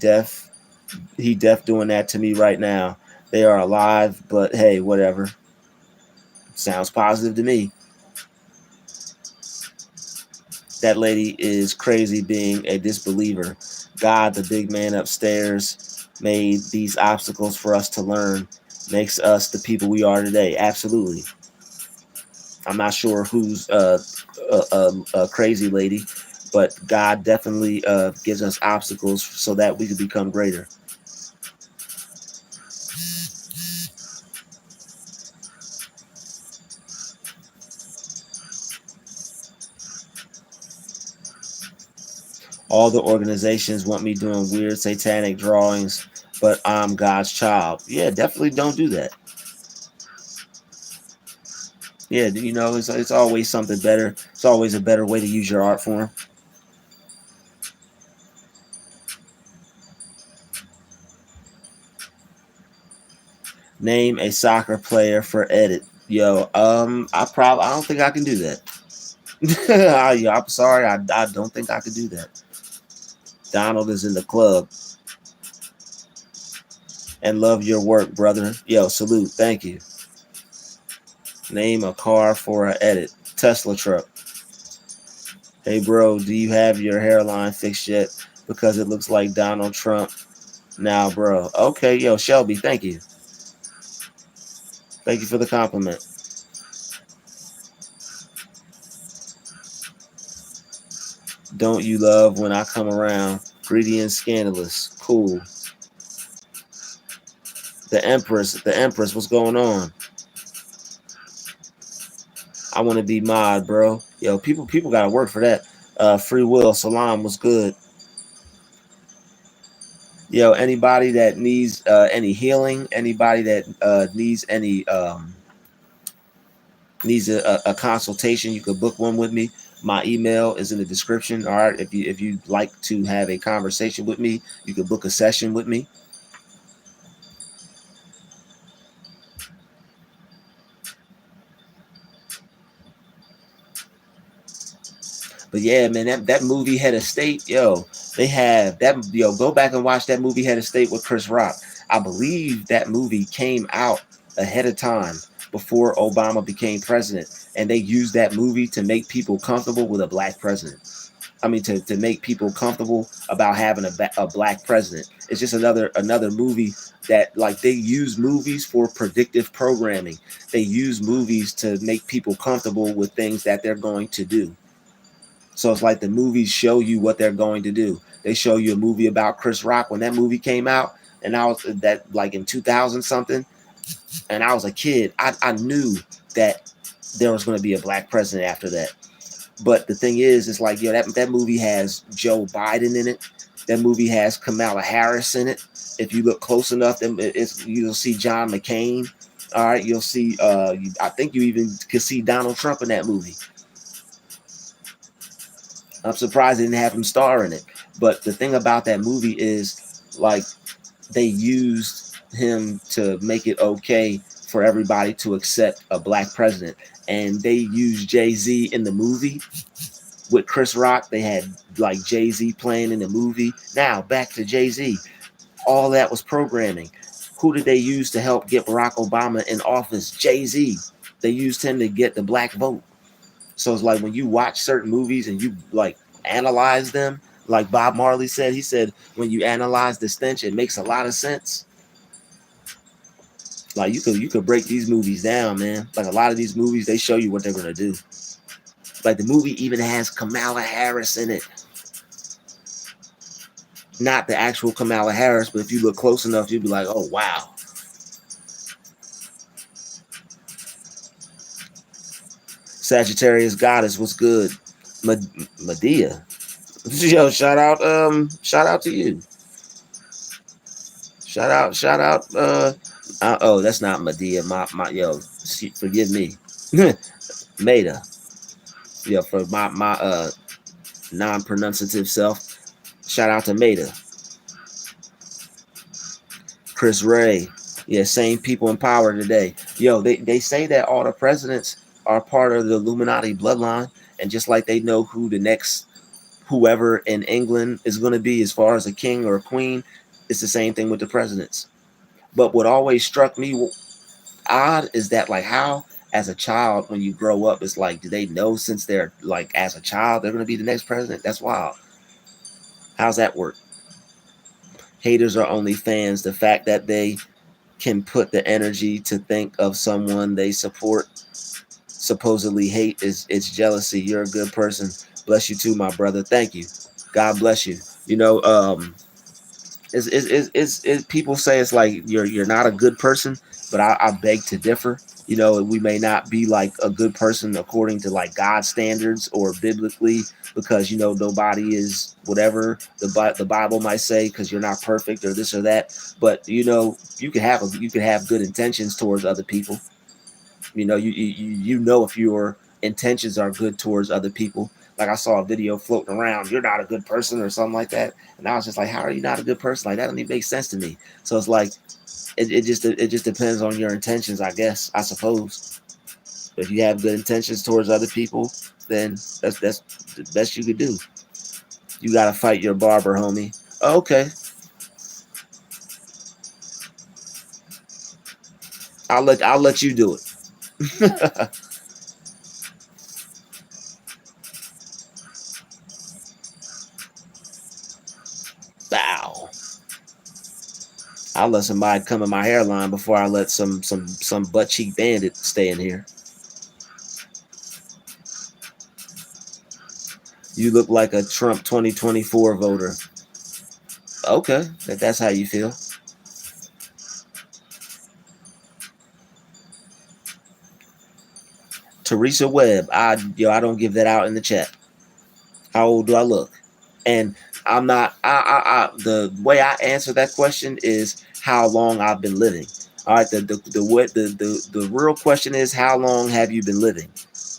he doing that to me right now. They are alive, but hey, whatever. Sounds positive to me. That lady is crazy being a disbeliever. God, the big man upstairs, made these obstacles for us to learn, makes us the people we are today. Absolutely. I'm not sure who's a crazy lady, but God definitely gives us obstacles so that we can become greater. All the organizations want me doing weird satanic drawings, but I'm God's child. Yeah, definitely don't do that. Yeah, it's always something better. It's always a better way to use your art form. Name a soccer player for edit. Yo, I don't think I can do that. I'm sorry, I don't think I could do that. Donald is in the club and love your work, brother. Yo, salute, thank you. Name a car for an edit. Tesla truck. Hey, bro, do you have your hairline fixed yet? Because it looks like Donald Trump. Now, bro. Okay, yo, Shelby, thank you. Thank you for the compliment. Don't you love when I come around? Greedy and scandalous. Cool. The Empress, what's going on? I want to be mod, bro. Yo, people gotta work for that. Free will, Salam, what's good? Yo, anybody that needs any healing, anybody that needs a consultation, you could book one with me. My email is in the description. All right, if you'd like to have a conversation with me, you can book a session with me. But yeah, man, that movie Head of State, yo, they have that, yo, go back and watch that movie Head of State with Chris Rock. I believe that movie came out ahead of time before Obama became president, and they used that movie to make people comfortable with a black president. I mean, to make people comfortable about having a black president. It's just another movie that, like, they use movies for predictive programming. They use movies to make people comfortable with things that they're going to do. So it's like the movies show you what they're going to do. They show you a movie about Chris Rock when that movie came out, and I was that like in 2000 something, and I was a kid. I knew that there was going to be a black president after that. But the thing is, it's like, yo, that movie has Joe Biden in it. That movie has Kamala Harris in it. If you look close enough, then you'll see John McCain. All right, you'll see. I think you even could see Donald Trump in that movie. I'm surprised they didn't have him star in it. But the thing about that movie is, like, they used him to make it okay for everybody to accept a black president. And they used Jay-Z in the movie with Chris Rock. They had like Jay-Z playing in the movie. Now back to Jay-Z. All that was programming. Who did they use to help get Barack Obama in office? Jay-Z. They used him to get the black vote. So it's like when you watch certain movies and you like analyze them, like Bob Marley said, he said, when you analyze the stench, it makes a lot of sense. Like you could break these movies down, man. Like a lot of these movies, they show you what they're gonna do. Like the movie even has Kamala Harris in it. Not the actual Kamala Harris, but if you look close enough, you'll be like, oh wow. Sagittarius goddess, what's good? Medea. Yo, shout out to you. Shout out. Oh, that's not Medea. Yo, forgive me. Maida. Yeah, for my non-pronunciative self. Shout out to Maida. Chris Ray. Yeah, same people in power today. Yo, they say that all the presidents are part of the Illuminati bloodline, and just like they know who the next whoever in England is going to be as far as a king or a queen, it's the same thing with the presidents. But what always struck me odd is that, like, how as a child when you grow up, it's like, do they know since they're like as a child they're going to be the next president? That's wild. How's that work? Haters are only fans. The fact that they can put the energy to think of someone they support supposedly hate is it's jealousy. You're a good person. Bless you too, my brother. Thank you. God bless you. You know, people say it's like you're not a good person, but I beg to differ. You know, we may not be like a good person according to like God's standards or biblically, because you know nobody is whatever the Bible might say, because you're not perfect or this or that. But you know, you can have good intentions towards other people. You know, you know if your intentions are good towards other people. Like I saw a video floating around, you're not a good person or something like that, and I was just like, how are you not a good person? Like that doesn't even make sense to me. So it's like it just depends on your intentions, I guess. I suppose if you have good intentions towards other people, then that's the best you could do. You gotta fight your barber, homie. Okay, I'll let you do it. Bow. I'll let somebody come in my hairline before I let some butt cheek bandit stay in here. You look like a Trump 2024 voter. Okay, that's how you feel. Teresa Webb. I don't give that out in the chat. How old do I look? And I'm not. The way I answer that question is how long I've been living. All right. The real question is, how long have you been living?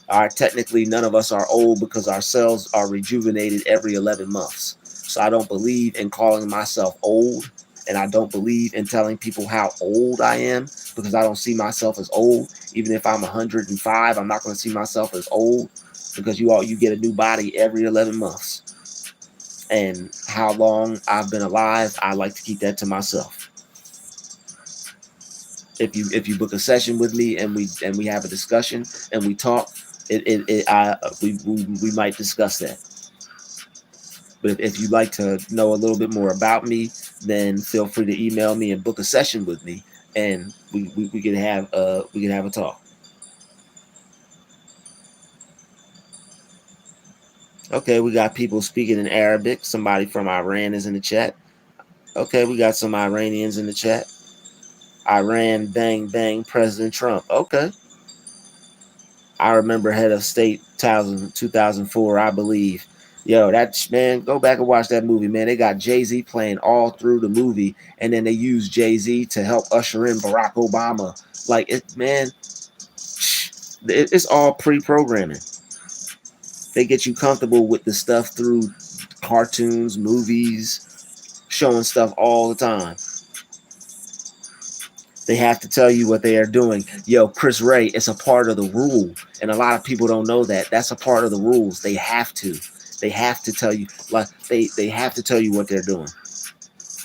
All right. Technically, none of us are old because our cells are rejuvenated every 11 months. So I don't believe in calling myself old, and I don't believe in telling people how old I am, because I don't see myself as old. Even if I'm 105, I'm not going to see myself as old. because you get a new body every 11 months. And how long I've been alive, I like to keep that to myself. If you book a session with me and we have a discussion and we talk, we might discuss that. But if you'd like to know a little bit more about me, then feel free to email me and book a session with me, and we can have a talk. Okay, we got people speaking in Arabic. Somebody from Iran is in the chat. Okay, we got some Iranians in the chat. Iran, bang, bang, President Trump. Okay. I remember Head of State 2004, I believe. Yo, man, go back and watch that movie, man. They got Jay-Z playing all through the movie, and then they use Jay-Z to help usher in Barack Obama. Like, it's all pre-programming. They get you comfortable with the stuff through cartoons, movies, showing stuff all the time. They have to tell you what they are doing. Yo, Chris Ray, it's a part of the rule. And a lot of people don't know that. That's a part of the rules. They have to. They have to tell you, like they have to tell you what they're doing.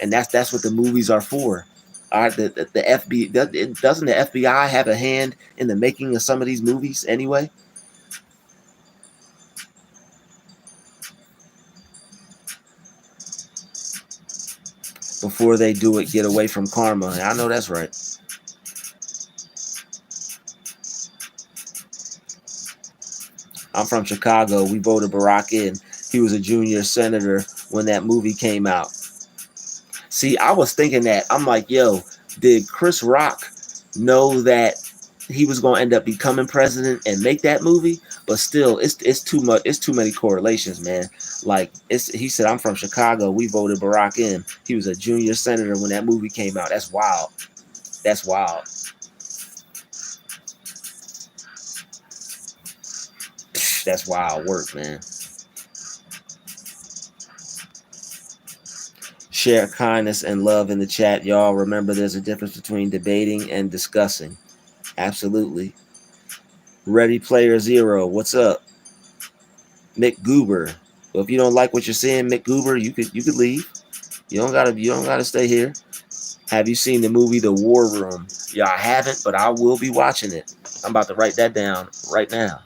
And that's what the movies are for. All right, the FBI doesn't the FBI have a hand in the making of some of these movies anyway? Before they do it, get away from karma. I know that's right. I'm from Chicago. We voted Barack in. He was a junior senator when that movie came out. See, I was thinking that. I'm like, yo, did Chris Rock know that he was going to end up becoming president and make that movie? But still, it's too much. It's too many correlations, man. Like, he said, I'm from Chicago. We voted Barack in. He was a junior senator when that movie came out. That's wild. That's wild. That's wild work, man. Share kindness and love in the chat, y'all. Remember, there's a difference between debating and discussing. Absolutely. Ready Player Zero, what's up? Mick Goober. Well, if you don't like what you're seeing, Mick Goober, you could leave. You don't gotta stay here. Have you seen the movie The War Room? Yeah, I haven't, but I will be watching it. I'm about to write that down right now.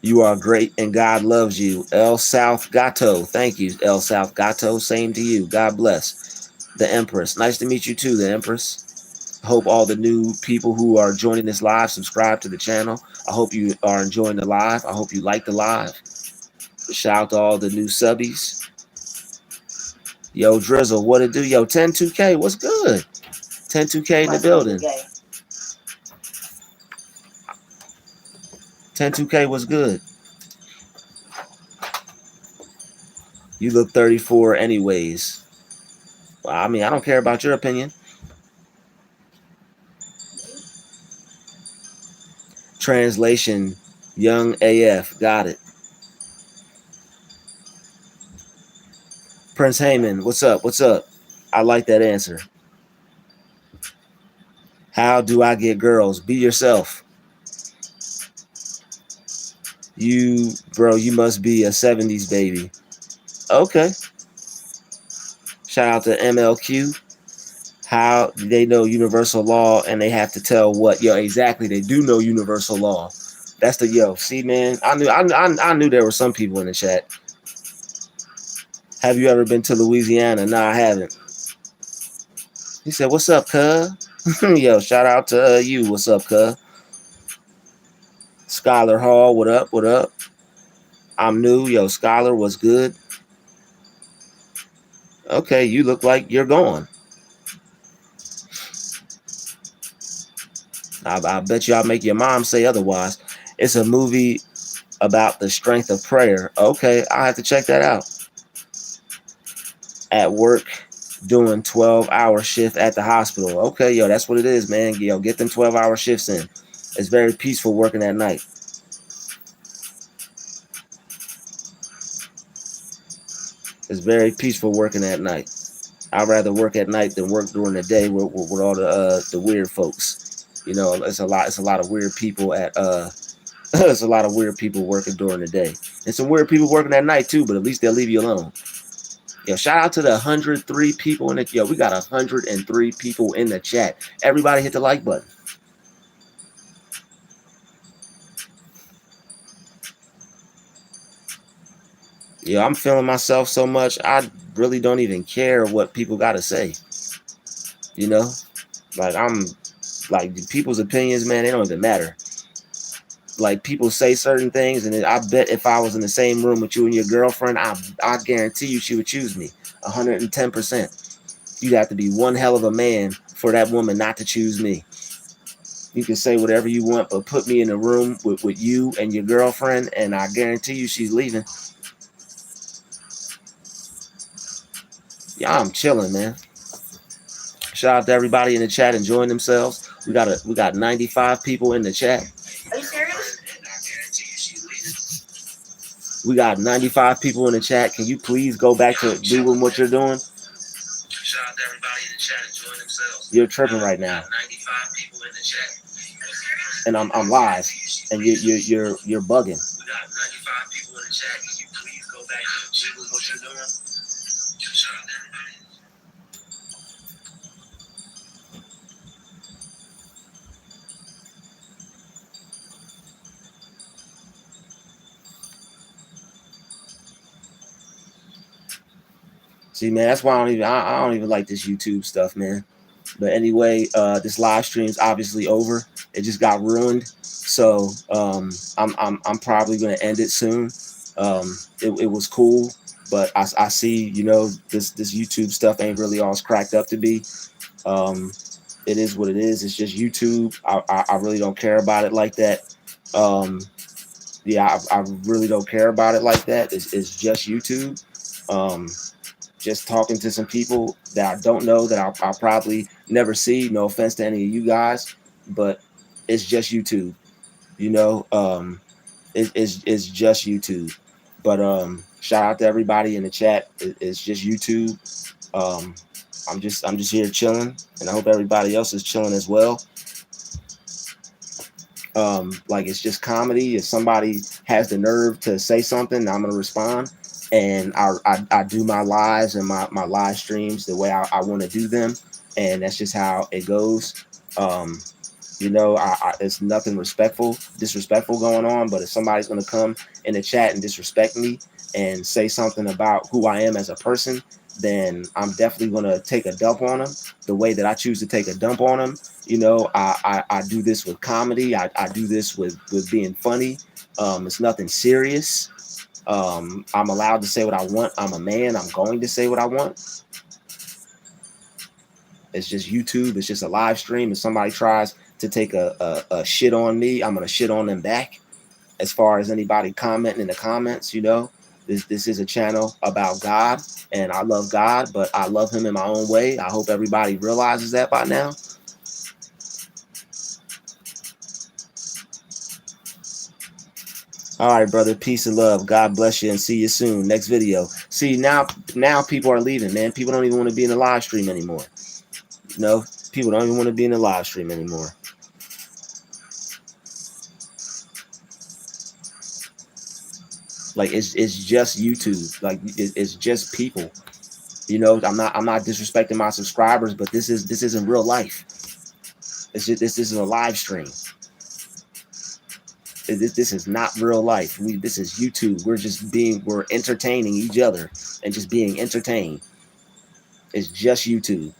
You are great and God loves you. El South Gato. Thank you, El South Gato. Same to you. God bless. The Empress. Nice to meet you too, the Empress. I hope all the new people who are joining this live subscribe to the channel. I hope you are enjoying the live. I hope you like the live. Shout out to all the new subbies. Yo, Drizzle, what it do? Yo, 102K, what's good? 102K in the building. 102K, what's good? You look 34 anyways. Well, I mean, I don't care about your opinion. Translation, young AF, got it. Prince Heyman, what's up? What's up? I like that answer. How do I get girls? Be yourself. Bro, you must be a 70s baby. Okay. Shout out to MLQ. How they know universal law and they have to tell what? Yo, exactly. They do know universal law. That's the yo. See, man, I knew there were some people in the chat. Have you ever been to Louisiana? No, I haven't. He said, "What's up, cuz?" Yo, shout out to you. What's up, cuz? Scholar Hall, what up? What up? I'm new. Yo, Scholar, what's good? Okay, you look like you're gone. I bet you I'll make your mom say otherwise. It's a movie about the strength of prayer. Okay, I'll have to check that out. At work, doing 12-hour shift at the hospital. Okay, yo, that's what it is, man. Yo, get them 12-hour shifts in. It's very peaceful working at night. It's very peaceful working at night. I'd rather work at night than work during the day with all the weird folks. You know, it's a lot of weird people at there's a lot of weird people working during the day. And some weird people working at night too, but at least they'll leave you alone. Yo, shout out to the 103 people in the we got 103 people in the chat. Everybody hit the like button. Yo, I'm feeling myself so much, I really don't even care what people gotta say. You know? Like people's opinions, man, they don't even matter. Like people say certain things, and I bet if I was in the same room with you and your girlfriend, I guarantee you she would choose me 110%. You'd have to be one hell of a man for that woman not to choose me. You can say whatever you want, but put me in a room with you and your girlfriend, and I guarantee you she's leaving. Yeah, I'm chilling, man. Shout out to everybody in the chat enjoying themselves. We got 95 people in the chat. Are you serious? We got 95 people in the chat. Can you please go back to doing what you're doing? Shout out to everybody in the chat enjoying themselves. You're tripping right now. 95 people in the chat. And I'm live, and you're bugging. We got 95 people in the chat. Can you please go back to doing what you're doing? Shout out to everybody. See, man, that's why I don't even like this YouTube stuff, man. But anyway, this live stream's obviously over. It just got ruined, so I'm probably gonna end it soon. It was cool, but I see, you know, this YouTube stuff ain't really all it's cracked up to be. It is what it is. It's just YouTube. I really don't care about it like that. Yeah, I really don't care about it like that. It's just YouTube. Just talking to some people that I don't know, that I'll probably never see. No offense to any of you guys, but it's just YouTube. You know, it's just YouTube. But shout out to everybody in the chat. It's just YouTube. I'm just here chilling, and I hope everybody else is chilling as well. Like, it's just comedy. If somebody has the nerve to say something, I'm gonna respond. And I do my lives and my live streams the way I want to do them, and that's just how it goes. You know, it's nothing disrespectful going on. But if somebody's gonna come in the chat and disrespect me and say something about who I am as a person, then I'm definitely gonna take a dump on them the way that I choose to take a dump on them. You know, I do this with comedy. I do this with being funny. It's nothing serious. I'm allowed to say what I want. I'm a man. I'm going to say what I want. It's just YouTube. It's just a live stream. If somebody tries to take a shit on me, I'm gonna shit on them back. As far as anybody commenting in the comments, you know, this is a channel about God, and I love God, but I love him in my own way. I hope everybody realizes that by now. All right, brother. Peace and love. God bless you, and see you soon. Next video. See, now people are leaving, man. People don't even want to be in the live stream anymore. You know, people don't even want to be in the live stream anymore. Like, it's just YouTube. Like, it's just people. You know, I'm not disrespecting my subscribers, but this isn't real life. This is a live stream. This is not real life. This is YouTube. We're entertaining each other and just being entertained. It's just YouTube.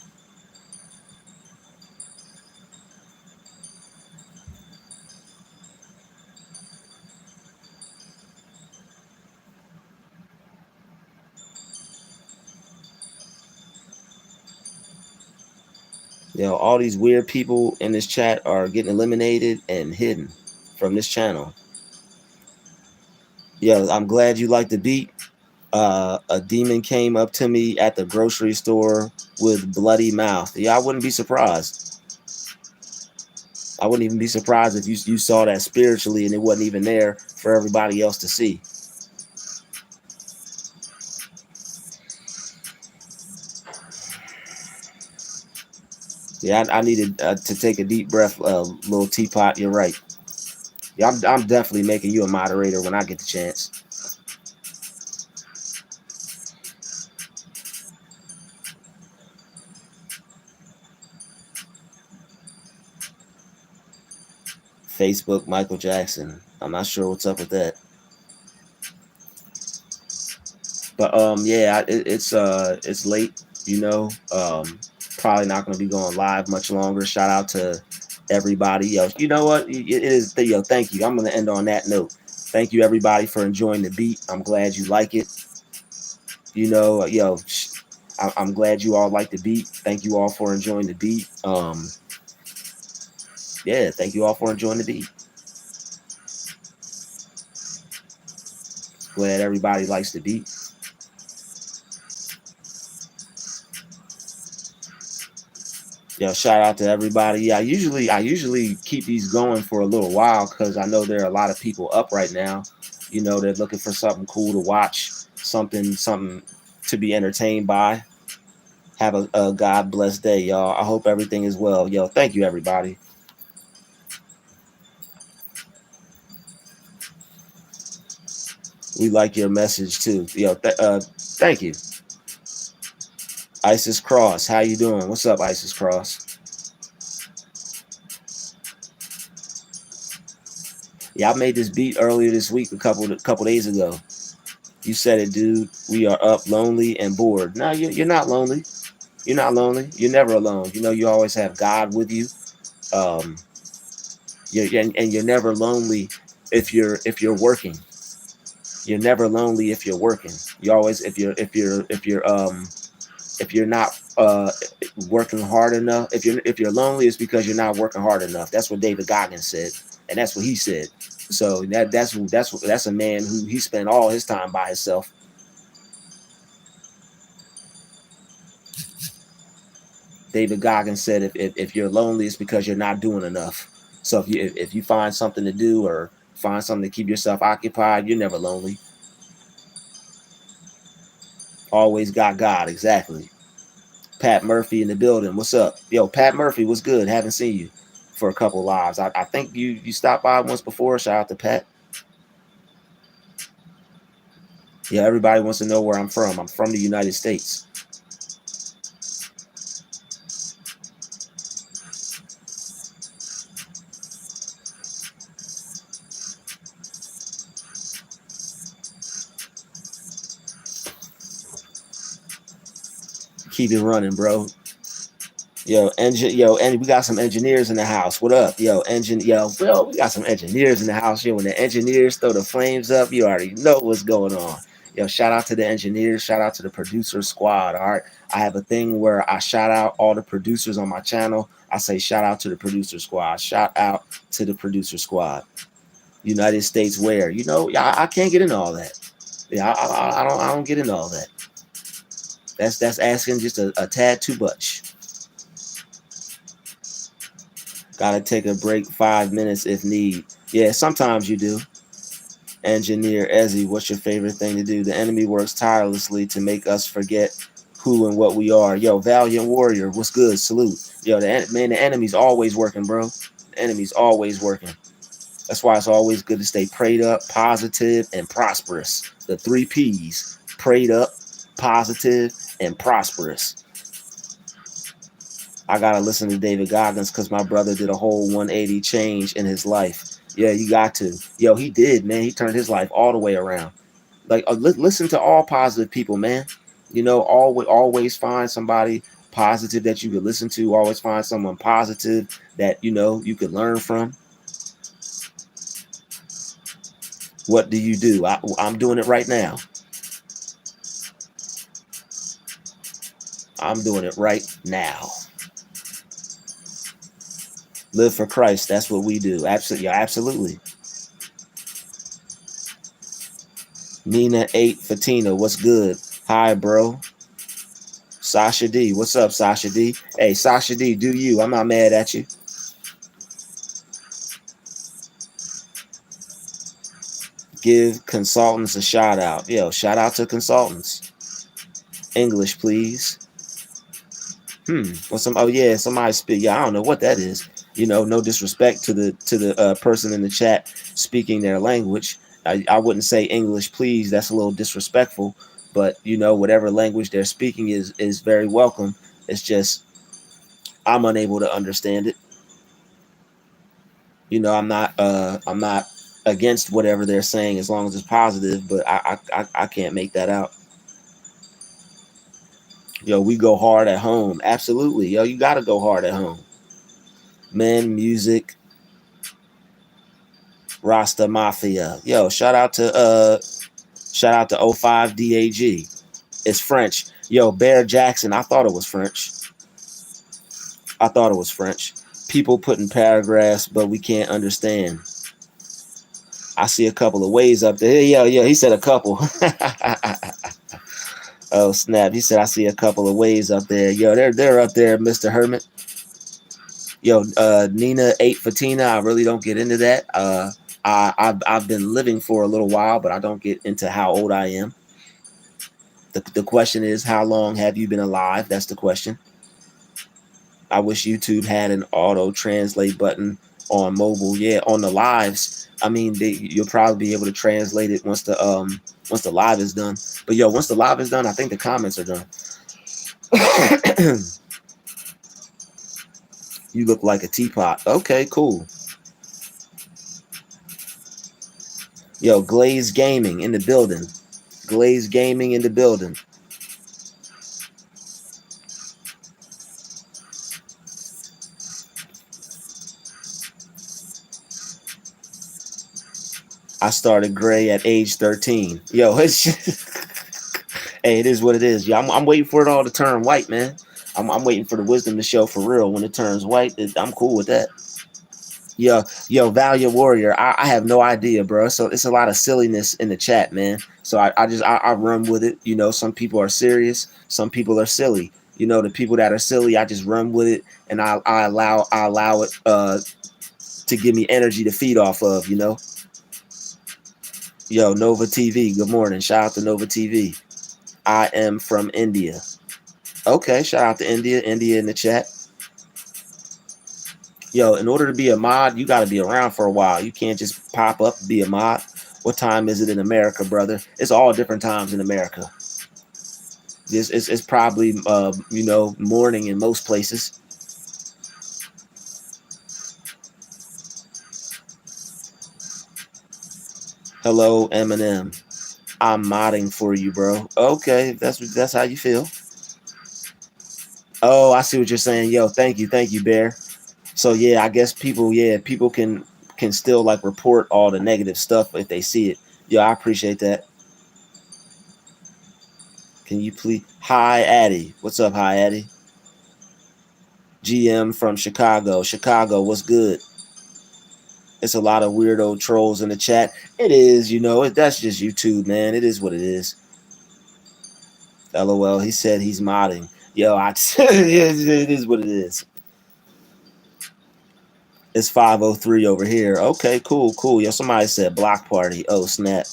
You know, all these weird people in this chat are getting eliminated and hidden from this channel. Yeah, I'm glad you like the beat. A demon came up to me at the grocery store with bloody mouth. Yeah, I wouldn't be surprised. I wouldn't even be surprised if you saw that spiritually and it wasn't even there for everybody else to see. Yeah, I needed to take a deep breath, little teapot. You're right. Yeah, I'm definitely making you a moderator when I get the chance. Facebook, Michael Jackson. I'm not sure what's up with that. But yeah, it's late, you know. Probably not going to be going live much longer. Shout out to everybody. Yo, you know what? It is, yo, thank you. I'm going to end on that note. Thank you everybody for enjoying the beat. I'm glad you like it. You know, yo, I'm glad you all like the beat. Thank you all for enjoying the beat. Yeah, thank you all for enjoying the beat. Glad everybody likes the beat. Yo, shout out to everybody. Yeah, I usually keep these going for a little while because I know there are a lot of people up right now. You know, they're looking for something cool to watch, something to be entertained by. Have a God blessed day, y'all. I hope everything is well. Yo, thank you everybody. We like your message too. Yo, thank you. Isis Cross, how you doing? What's up, Isis Cross? Yeah, I made this beat earlier this week, a couple days ago. You said it, dude. We are up, lonely, and bored. No, you're not lonely. You're not lonely. You're never alone. You know, you always have God with you. Um, and you're never lonely if you're working. You're never lonely if you're working. You always if you're not working hard enough. If you're lonely, it's because you're not working hard enough. That's what David Goggins said, and that's what he said. So that's a man who he spent all his time by himself. David Goggins said if you're lonely, it's because you're not doing enough. So if you find something to do or find something to keep yourself occupied, you're never lonely. Always got God, exactly. Pat Murphy in the building. What's up? Yo, Pat Murphy, what's good? Haven't seen you for a couple lives. I think you stopped by once before. Shout out to Pat. Yeah, everybody wants to know where I'm from. I'm from the United States. Keep it running, bro. And we got some engineers in the house. What up, we got some engineers in the house. Yo, when the engineers throw the flames up, you already know what's going on. Yo, shout out to the engineers, shout out to the producer squad. All right, I have a thing where I shout out all the producers on my channel. I say shout out to the producer squad. Shout out to the producer squad. United States, where I can't get into all that. Yeah, I don't get into all that. That's asking just a tad too much. Gotta take a break 5 minutes if need. Yeah, sometimes you do. Engineer Ezzy, what's your favorite thing to do? The enemy works tirelessly to make us forget who and what we are. Yo, Valiant Warrior, what's good? Salute. Yo, the enemy's always working, bro. The enemy's always working. That's why it's always good to stay prayed up, positive, and prosperous. The 3 P's: prayed up, positive, and prosperous. I gotta listen to David Goggins because my brother did a whole 180 change in his life. Yeah, you got to. Yo, he did, man. He turned his life all the way around. Like, listen to all positive people, man. Always find somebody positive that you could listen to. Always find someone positive that you could learn from. What do you do? I'm doing it right now. I'm doing it right now. Live for Christ. That's what we do. Absolutely. Yeah, absolutely. Nina 8 Fatina, what's good? Hi, bro. Sasha D, what's up, Sasha D? Hey, Sasha D, do you? I'm not mad at you. Give consultants a shout out. Yo, shout out to consultants. English, please. Well, oh yeah, somebody speak. Yeah, I don't know what that is. No disrespect to the person in the chat speaking their language. I wouldn't say English, please. That's a little disrespectful. But whatever language they're speaking is very welcome. It's just I'm unable to understand it. I'm not against whatever they're saying as long as it's positive. But I can't make that out. We go hard at home. Absolutely, you got to go hard at home. Men, music, Rasta Mafia. Shout out to '05 DAG. It's French. Bear Jackson. I thought it was French. People putting paragraphs, but we can't understand. I see a couple of ways up there. He said a couple. Oh snap! He said I see a couple of ways up there. They're up there, Mr. Hermit. Nina 8 Fatina. I really don't get into that. I've been living for a little while, but I don't get into how old I am. The question is, how long have you been alive? That's the question. I wish YouTube had an auto translate button on mobile. Yeah, on the lives. I mean, you'll probably be able to translate it once the live is done. But once the live is done, I think the comments are done. You look like a teapot. Okay, cool. Glaze Gaming in the building. Glaze Gaming in the building. I started gray at age 13. It's hey, it is what it is. I'm waiting for it all to turn white, man. I'm waiting for the wisdom to show for real. When it turns white, I'm cool with that. Valiant Warrior. I have no idea, bro. So it's a lot of silliness in the chat, man. So I run with it. Some people are serious, some people are silly. The people that are silly, I just run with it, and I allow it to give me energy to feed off of. Nova TV. Good morning. Shout out to Nova TV. I am from India. Okay, shout out to India. India in the chat. In order to be a mod, you got to be around for a while. You can't just pop up and be a mod. What time is it in America, brother? It's all different times in America. It's probably morning in most places. Hello, Eminem. I'm modding for you, bro. Okay, that's how you feel. Oh, I see what you're saying. Thank you, Bear. So yeah, I guess people can still like report all the negative stuff if they see it. I appreciate that. Can you please? Hi, Addy. What's up, hi, Addy? GM from Chicago. Chicago, what's good? It's a lot of weirdo trolls in the chat. It is, that's just YouTube, man. It is what it is. LOL. He said he's modding. It is what it is. It's 5:03 over here. Okay, cool. Somebody said block party. Oh, snap.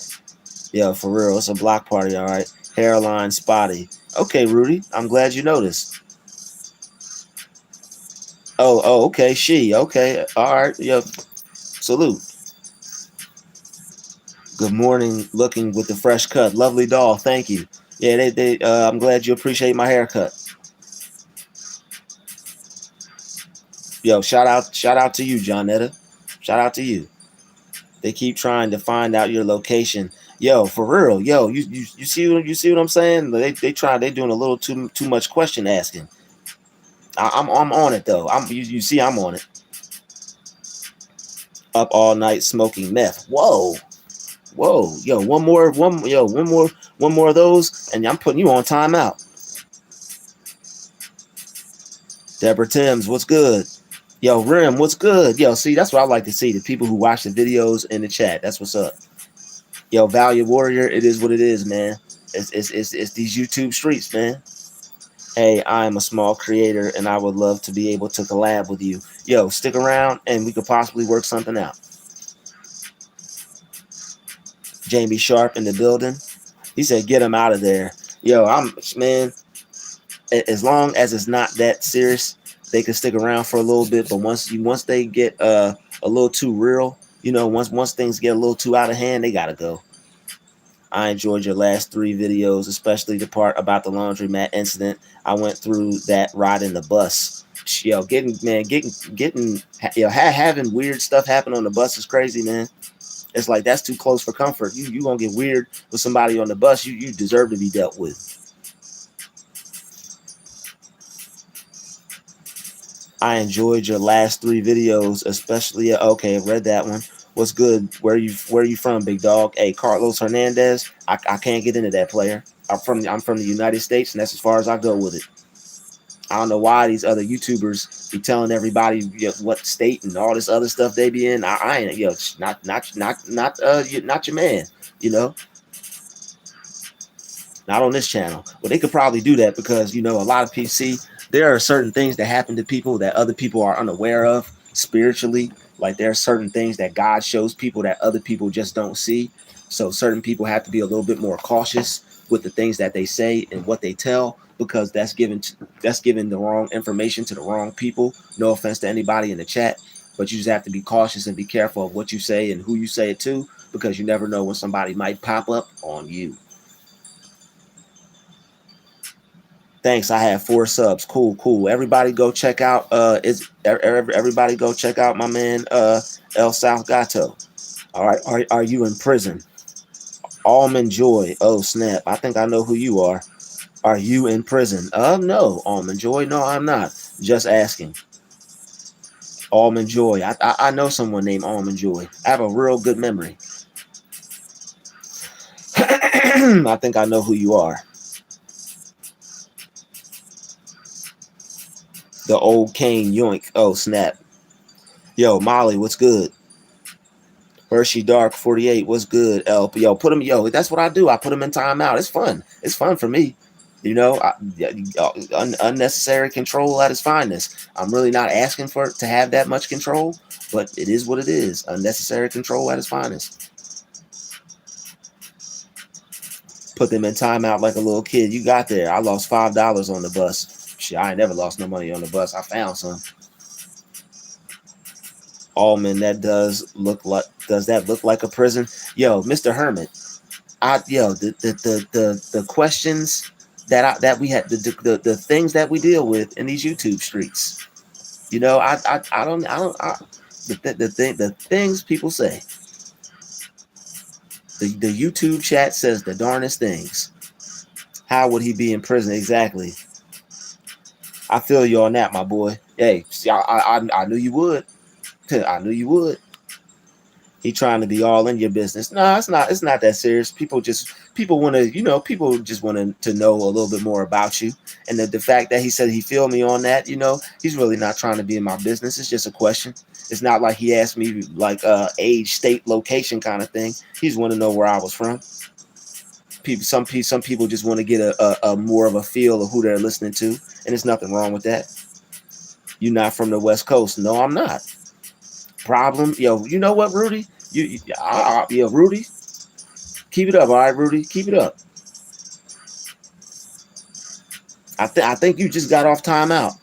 For real. It's a block party, all right. Hairline spotty. Okay, Rudy. I'm glad you noticed. Oh, okay. She. Okay. All right. Salute. Good morning. Looking with the fresh cut. Lovely doll. Thank you. Yeah, I'm glad you appreciate my haircut. Shout out to you, Johnetta. Shout out to you. They keep trying to find out your location. For real. You see what I'm saying? They doing a little too much question asking. I'm on it though. You see I'm on it. Up all night smoking meth. Whoa. One more of those, and I'm putting you on timeout. Deborah Timms, what's good? Rim, what's good? See, that's what I like to see. The people who watch the videos in the chat. That's what's up. Valiant Warrior, it is what it is, man. It's these YouTube streets, man. Hey, I am a small creator, and I would love to be able to collab with you. Stick around, and we could possibly work something out. Jamie Sharp in the building. He said, get him out of there. Man. as long as it's not that serious, they can stick around for a little bit. But once they get a little too real, once things get a little too out of hand, they gotta go. I enjoyed your last three videos, especially the part about the laundromat incident. I went through that riding the bus. Yo, getting, having weird stuff happen on the bus is crazy, man. It's like that's too close for comfort. You gonna get weird with somebody on the bus. You deserve to be dealt with. I enjoyed your last three videos, especially. Okay, I read that one. What's good? Where you from, big dog? Hey, Carlos Hernandez. I can't get into that player. I'm from the United States, and that's as far as I go with it. I don't know why these other YouTubers be telling everybody what state and all this other stuff they be in. I ain't not your man. You know, not on this channel. Well, they could probably do that because a lot of people see there are certain things that happen to people that other people are unaware of spiritually. Like there are certain things that God shows people that other people just don't see. So certain people have to be a little bit more cautious with the things that they say and what they tell because that's giving the wrong information to the wrong people. No offense to anybody in the chat, but you just have to be cautious and be careful of what you say and who you say it to because you never know when somebody might pop up on you. Thanks. I have 4 subs. Cool. Everybody go check out everybody go check out my man El South Gato. All right. Are you in prison? Almond Joy. Oh snap. I think I know who you are. Are you in prison? No, Almond Joy. No, I'm not. Just asking. Almond Joy. I know someone named Almond Joy. I have a real good memory. I think I know who you are. The old Kane yoink. Oh snap. Yo, Molly, what's good? Hershey Dark 48, what's good? Yo, put him, that's what I do. I put him in timeout. It's fun. It's fun for me. Unnecessary control at its finest. I'm really not asking for it to have that much control, but it is what it is. Unnecessary control at its finest. Put them in timeout like a little kid. You got there. I lost $5 on the bus. Shit, I ain't never lost no money on the bus. I found some. Almond, does that look like a prison? Yo, Mr. Hermit. The questions that we had the things that we deal with in these YouTube streets. The things people say. The YouTube chat says the darnest things. How would he be in prison exactly? I feel you on that, my boy. Hey, I knew you would. I knew you would. He trying to be all in your business. No, it's not. It's not that serious. People want to, people just want to know a little bit more about you. And the fact that he said he feel me on that, he's really not trying to be in my business. It's just a question. It's not like he asked me like age, state, location kind of thing. He just want to know where I was from. Some people just want to get a more of a feel of who they're listening to, and there's nothing wrong with that. You're not from the West Coast. No, I'm not. Problem, you know what, Rudy? Rudy, keep it up, all right, Rudy, keep it up. I think you just got off timeout.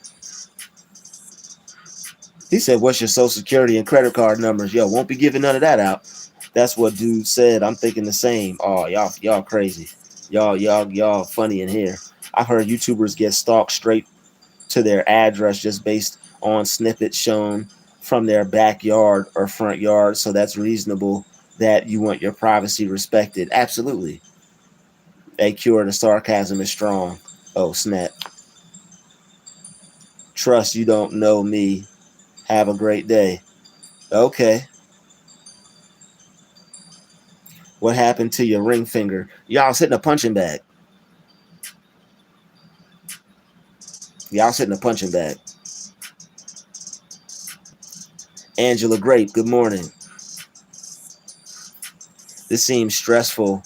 He said, "What's your social security and credit card numbers?" Yo, won't be giving none of that out. That's what dude said. I'm thinking the same. Oh, y'all crazy. Y'all funny in here. I've heard YouTubers get stalked straight to their address just based on snippets shown from their backyard or front yard. So that's reasonable that you want your privacy respected. Absolutely. A cure to sarcasm is strong. Oh, snap. Trust you don't know me. Have a great day. Okay. What happened to your ring finger? Y'all was hitting a punching bag. Y'all was hitting a punching bag. Angela Grape, good morning. This seems stressful.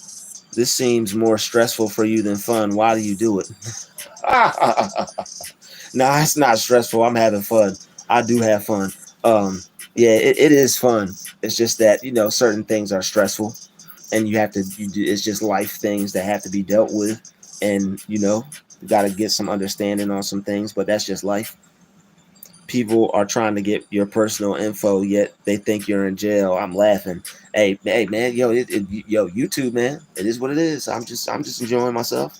This seems more stressful for you than fun. Why do you do it? Nah, it's not stressful. I'm having fun. I do have fun. Yeah, it is fun. It's just that certain things are stressful, and you have to. It's just life things that have to be dealt with, and You got to get some understanding on some things, but that's just life. People are trying to get your personal info, yet they think you're in jail. I'm laughing. Hey, man, yo, YouTube, man, it is what it is. I'm just enjoying myself.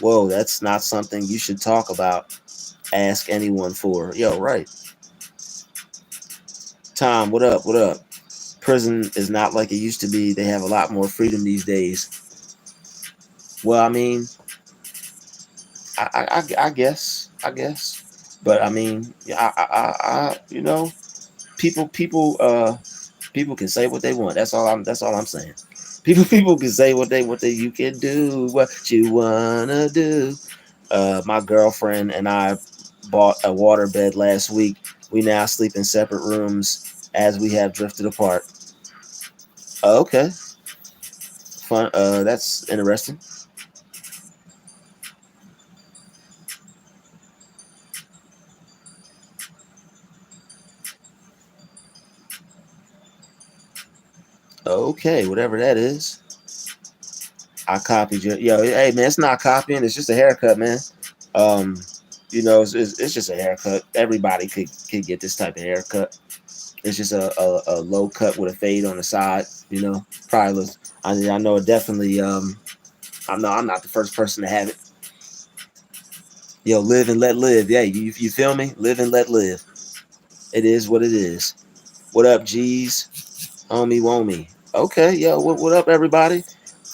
Whoa, that's not something you should talk about. Ask anyone for. Yo, right. Tom, what up? What up? Prison is not like it used to be. They have a lot more freedom these days. Well, I mean, I guess, but I mean, people can say what they want. That's all I'm saying. People can say what they you can do what you wanna do. My girlfriend and I bought a waterbed last week. We now sleep in separate rooms as we have drifted apart. Okay, fun. That's interesting. Okay, whatever that is. I copied you. Yo, hey man, it's not copying. It's just a haircut, man. Um, it's just a haircut. Everybody could get this type of haircut. It's just a low cut with a fade on the side. Probably looks. I know it definitely. I know I'm not the first person to have it. Yo, live and let live. Yeah, you feel me? Live and let live. It is what it is. What up, G's? Homie, womie. Okay, yo, what up, everybody?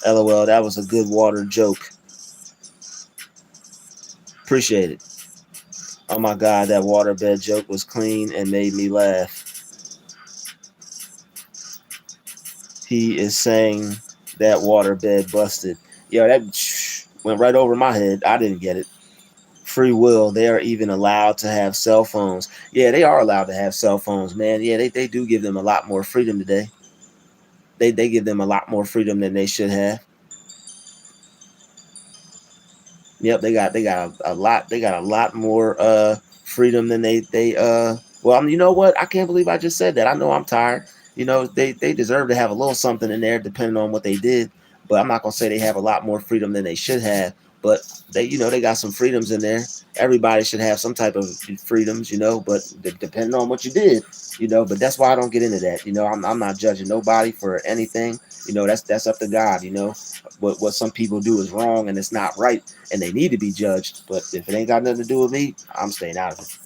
LOL, that was a good water joke. Appreciate it. Oh my god, that waterbed joke was clean and made me laugh. He is saying that waterbed busted. Yo, that went right over my head. I didn't get it. Free will. They are even allowed to have cell phones. Yeah, they are allowed to have cell phones, man. Yeah, they do give them a lot more freedom today. They give them a lot more freedom than they should have. Yep, they got a lot. They got a lot more freedom than they. Well, you know what? I can't believe I just said that. I know I'm tired. They deserve to have a little something in there, depending on what they did. But I'm not gonna say they have a lot more freedom than they should have. But they got some freedoms in there. Everybody should have some type of freedoms, but depending on what you did, But that's why I don't get into that. I'm not judging nobody for anything. That's up to God. What some people do is wrong and it's not right and they need to be judged. But if it ain't got nothing to do with me, I'm staying out of it.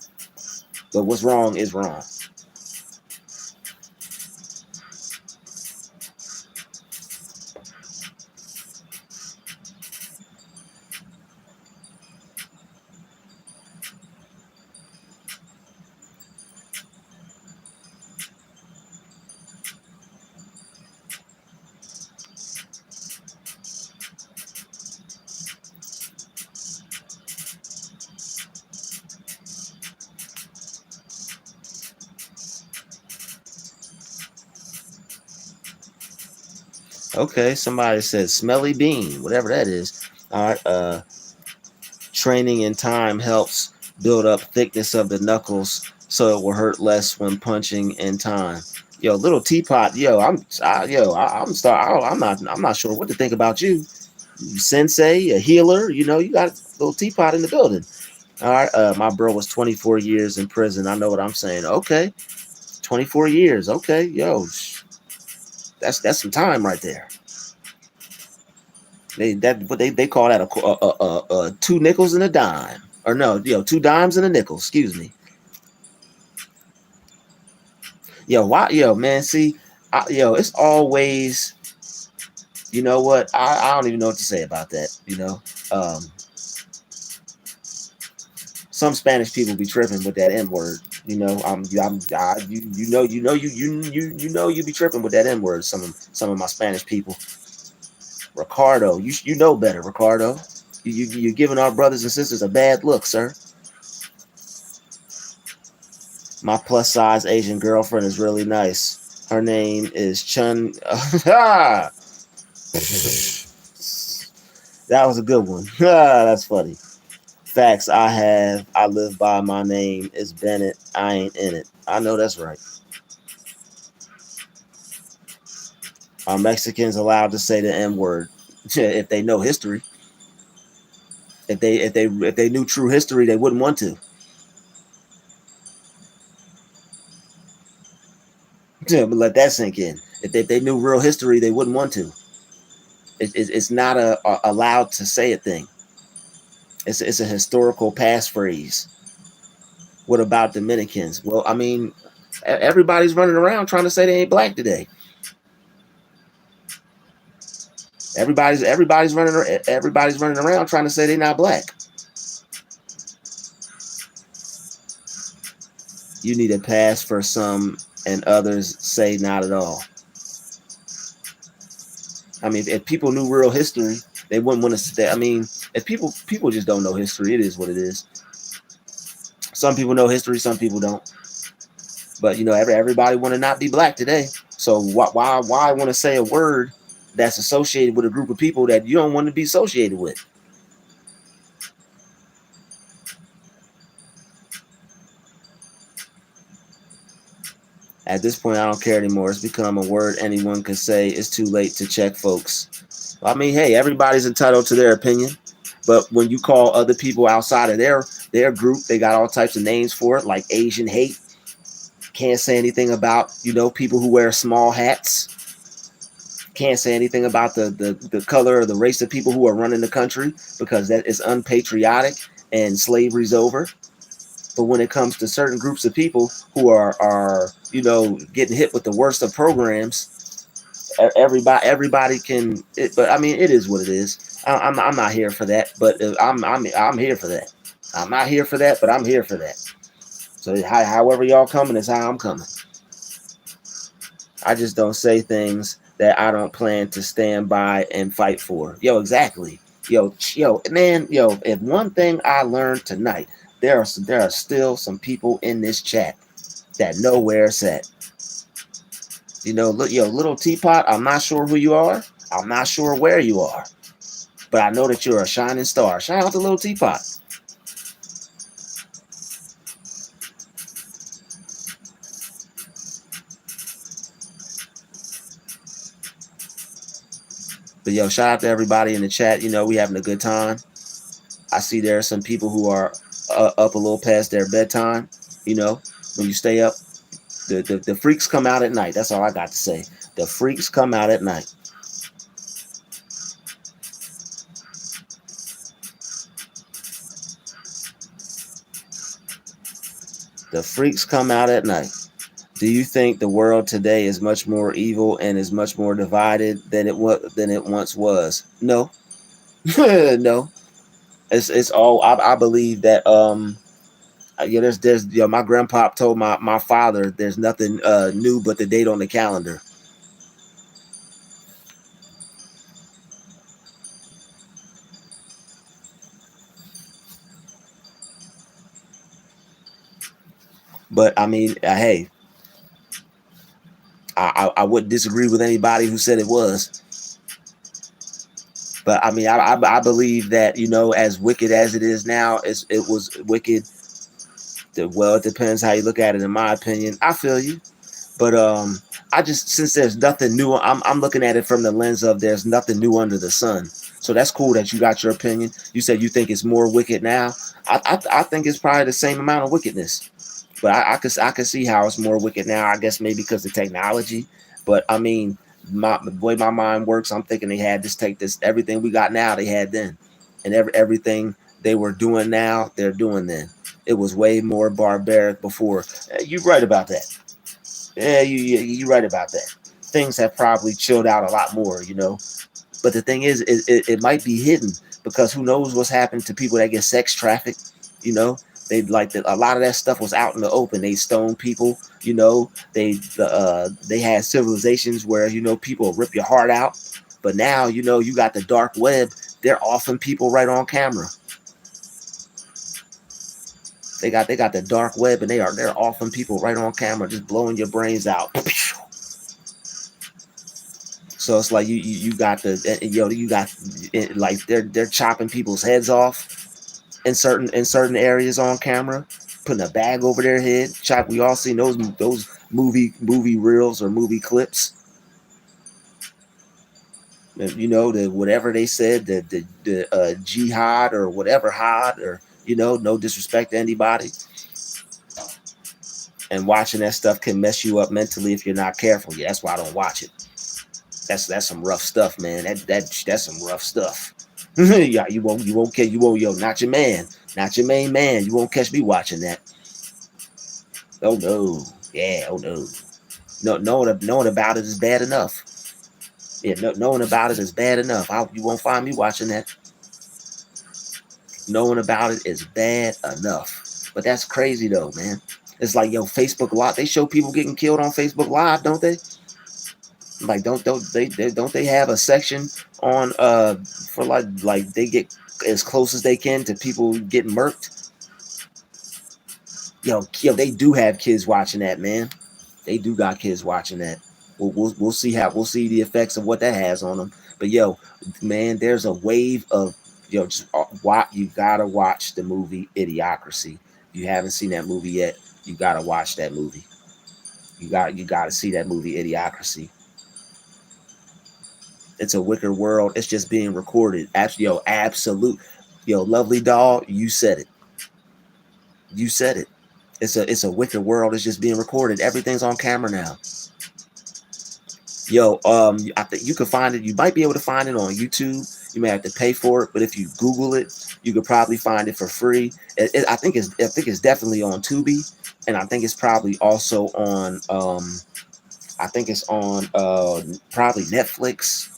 But what's wrong is wrong. Okay, somebody said smelly bean, whatever that is. All right, training in time helps build up thickness of the knuckles so it will hurt less when punching in time. Yo, little teapot. Yo, I'm not sure what to think about you. Sensei, a healer. You got a little teapot in the building. All right, my bro was 24 years in prison. I know what I'm saying. Okay, 24 years. Okay, yo, that's some time right there. What they call that a two nickels and a dime, or no, two dimes and a nickel. Excuse me. Yo, why, yo, man? See, it's always, you know what? I don't even know what to say about that. Some Spanish people be tripping with that N word. You be tripping with that N word. Some of my Spanish people. Ricardo, you know better, Ricardo. You're giving our brothers and sisters a bad look, sir. My plus size Asian girlfriend is really nice. Her name is Chun. That was a good one. That's funny. Facts. I live by my name is Bennett. I ain't in it. I know that's right. Are Mexicans allowed to say the N word if they know history? If they knew true history, they wouldn't want to. Yeah, but let that sink in. If they knew real history, they wouldn't want to. It's not a allowed to say a thing. It's a historical passphrase. What about Dominicans? Well, I mean, everybody's running around trying to say they ain't black today. Everybody's running around trying to say they're not black. You need a pass for some, and others say not at all. I mean, if people knew real history, they wouldn't want to stay. I mean, if people just don't know history, it is what it is. Some people know history, some people don't. But everybody want to not be black today. So why want to say a word that's associated with a group of people that you don't want to be associated with? At this point, I don't care anymore. It's become a word anyone can say. It's too late to check, folks. I mean, hey, everybody's entitled to their opinion. But when you call other people outside of their group, they got all types of names for it, like Asian hate. Can't say anything about people who wear small hats. Can't say anything about the color or the race of people who are running the country, because that is unpatriotic and slavery's over. But when it comes to certain groups of people who are getting hit with the worst of programs, everybody can. But I mean, it is what it is. I'm not here for that, but I'm here for that. I'm not here for that, but I'm here for that. So however y'all coming is how I'm coming. I just don't say things that I don't plan to stand by and fight for. Yo, exactly. Yo, man, if one thing I learned tonight, there are still some people in this chat that know where it's at. Look, little teapot, I'm not sure who you are. I'm not sure where you are. But I know that you're a shining star. Shout out to little teapot. But yo, shout out to everybody in the chat. We having a good time. I see there are some people who are up a little past their bedtime. When you stay up, the freaks come out at night. That's all I got to say. The freaks come out at night. The freaks come out at night. Do you think the world today is much more evil and is much more divided than it once was? No. No. It's all I believe that there's my grandpa told my father there's nothing new but the date on the calendar. But I mean, hey, I wouldn't disagree with anybody who said it was. But I mean, I believe that as wicked as it is now, it was wicked. Well, it depends how you look at it. In my opinion, I feel you. But I just, since there's nothing new, I'm looking at it from the lens of there's nothing new under the sun. So that's cool that you got your opinion. You said you think it's more wicked now. I think it's probably the same amount of wickedness. But I could see how it's more wicked now. I guess maybe because of technology. But I mean, the way my mind works, I'm thinking they had this everything we got now they had then, and everything they were doing now they're doing then. It was way more barbaric before. You're right about that. Yeah, you're right about that. Things have probably chilled out a lot more. But the thing is, it might be hidden, because who knows what's happened to people that get sex trafficked. They a lot of that stuff was out in the open. They stoned people. They had civilizations where people rip your heart out. But now you got the dark web. They're offing people right on camera. They got the dark web, and they're offing people right on camera, just blowing your brains out. So it's like you got you got like they're chopping people's heads off in certain areas on camera, putting a bag over their head. We all seen those movie reels or movie clips. You know, the whatever they said, the jihad or whatever had, or you know, no disrespect to anybody. And watching that stuff can mess you up mentally if you're not careful. Yeah, that's why I don't watch it. That's some rough stuff, man. That's some rough stuff. Yeah, you won't catch you won't yo not your man, not your main man. You won't catch me watching that. Oh no, yeah, oh no. No, knowing about it is bad enough. Yeah, knowing about it is bad enough. You won't find me watching that. Knowing about it is bad enough. But that's crazy though, man. It's like yo, Facebook Live. They show people getting killed on Facebook Live, don't they? Like don't they have a section on for like they get as close as they can to people getting murked? Yo, they do have kids watching that, man. They do got kids watching that. We'll see we'll see the effects of what that has on them. But yo, man, there's a wave of just you gotta watch the movie Idiocracy. If you haven't seen that movie yet, you gotta watch that movie. You gotta see that movie Idiocracy. It's a wicked world. It's just being recorded. Absolute. Yo, lovely doll, you said it. You said it. It's a wicked world. It's just being recorded. Everything's on camera now. Yo, I think you can find it. You might be able to find it on YouTube. You may have to pay for it, but if you Google it, you could probably find it for free. I think it's definitely on Tubi, and I think it's probably also on I think it's on probably Netflix.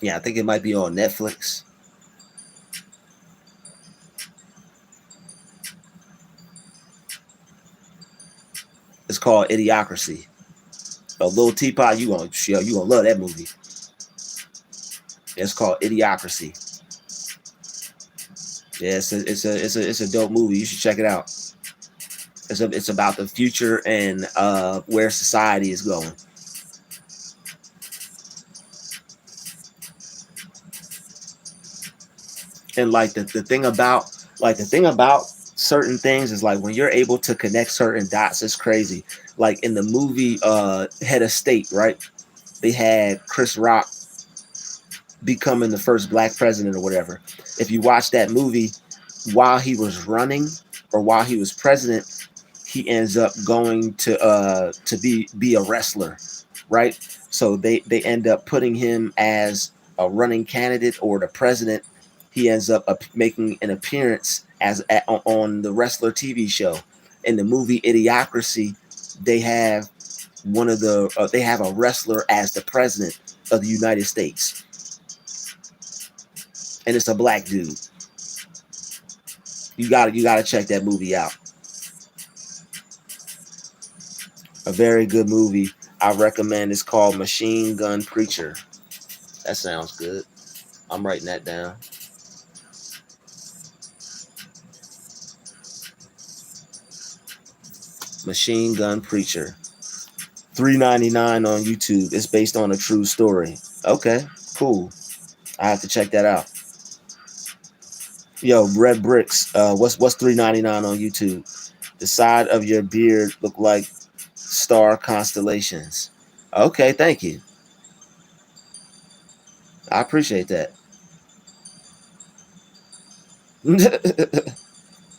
Yeah, I think it might be on Netflix. It's called Idiocracy. A little teapot, you gonna love that movie. It's called Idiocracy. Yeah, it's a dope movie. You should check it out. It's about the future and where society is going. And like the thing about certain things is like when you're able to connect certain dots, it's crazy. Like in the movie Head of State, right? They had Chris Rock becoming the first black president or whatever. If you watch that movie, while he was running or while he was president, he ends up going to be a wrestler, right? So they end up putting him as a running candidate or the president. He ends up making an appearance on the wrestler TV show. In the movie Idiocracy, they have they have a wrestler as the president of the United States, and it's a black dude. You gotta check that movie out. A very good movie. I recommend. It's called Machine Gun Preacher. That sounds good. I'm writing that down. Machine Gun Preacher. $3.99 on YouTube. It's based on a true story. Okay, cool. I have to check that out. Yo, Red Bricks. What's $3.99 on YouTube? The side of your beard look like star constellations. Okay, thank you. I appreciate that.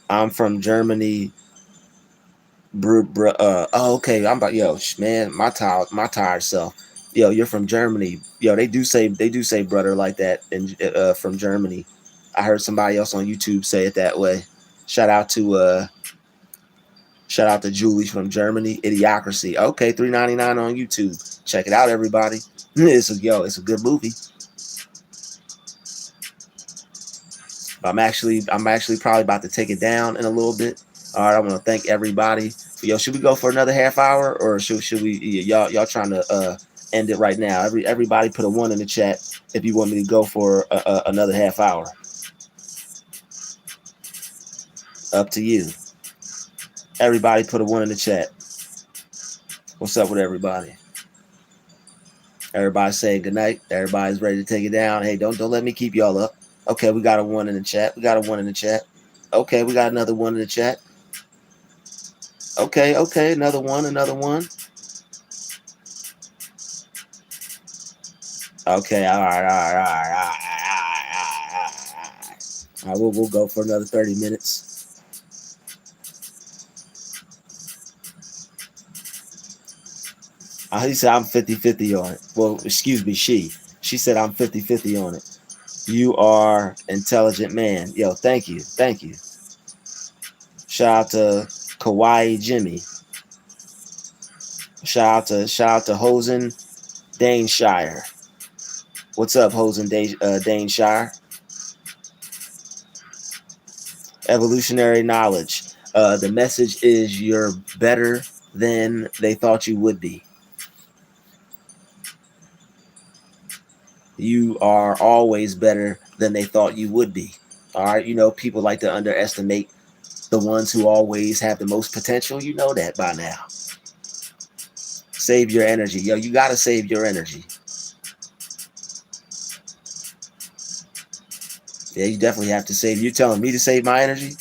I'm from Germany. Oh, okay. I'm about man. My tired self. Yo, you're from Germany. Yo, they do say brother like that, and from Germany. I heard somebody else on YouTube say it that way. Shout out to Julie from Germany. Idiocracy. Okay, $3.99 on YouTube. Check it out, everybody. It's a good movie. I'm actually probably about to take it down in a little bit. All right, I want to thank everybody. Should we go for another half hour, or should we? Y'all trying to end it right now? Everybody put a one in the chat if you want me to go for another half hour. Up to you. Everybody put a one in the chat. What's up with everybody? Everybody's saying goodnight. Everybody's ready to take it down. Hey, don't let me keep y'all up. Okay, we got a one in the chat. We got a one in the chat. Okay, we got another one in the chat. Okay, another one, another one. Okay, all right, all right, all right, all right, all right, all right. All right, we'll go for another 30 minutes. He said I'm 50-50 on it. Well, excuse me, she said I'm 50-50 on it. You are intelligent man. Yo, thank you, thank you. Shout out to Kawaii Jimmy. Shout out to Hosen Daneshire. What's up, Hosen Daneshire? Evolutionary knowledge. The message is you're better than they thought you would be. You are always better than they thought you would be. All right, people like to underestimate the ones who always have the most potential. You know that by now. Save your energy. Yo, you got to save your energy. Yeah, you definitely have to save. You telling me to save my energy?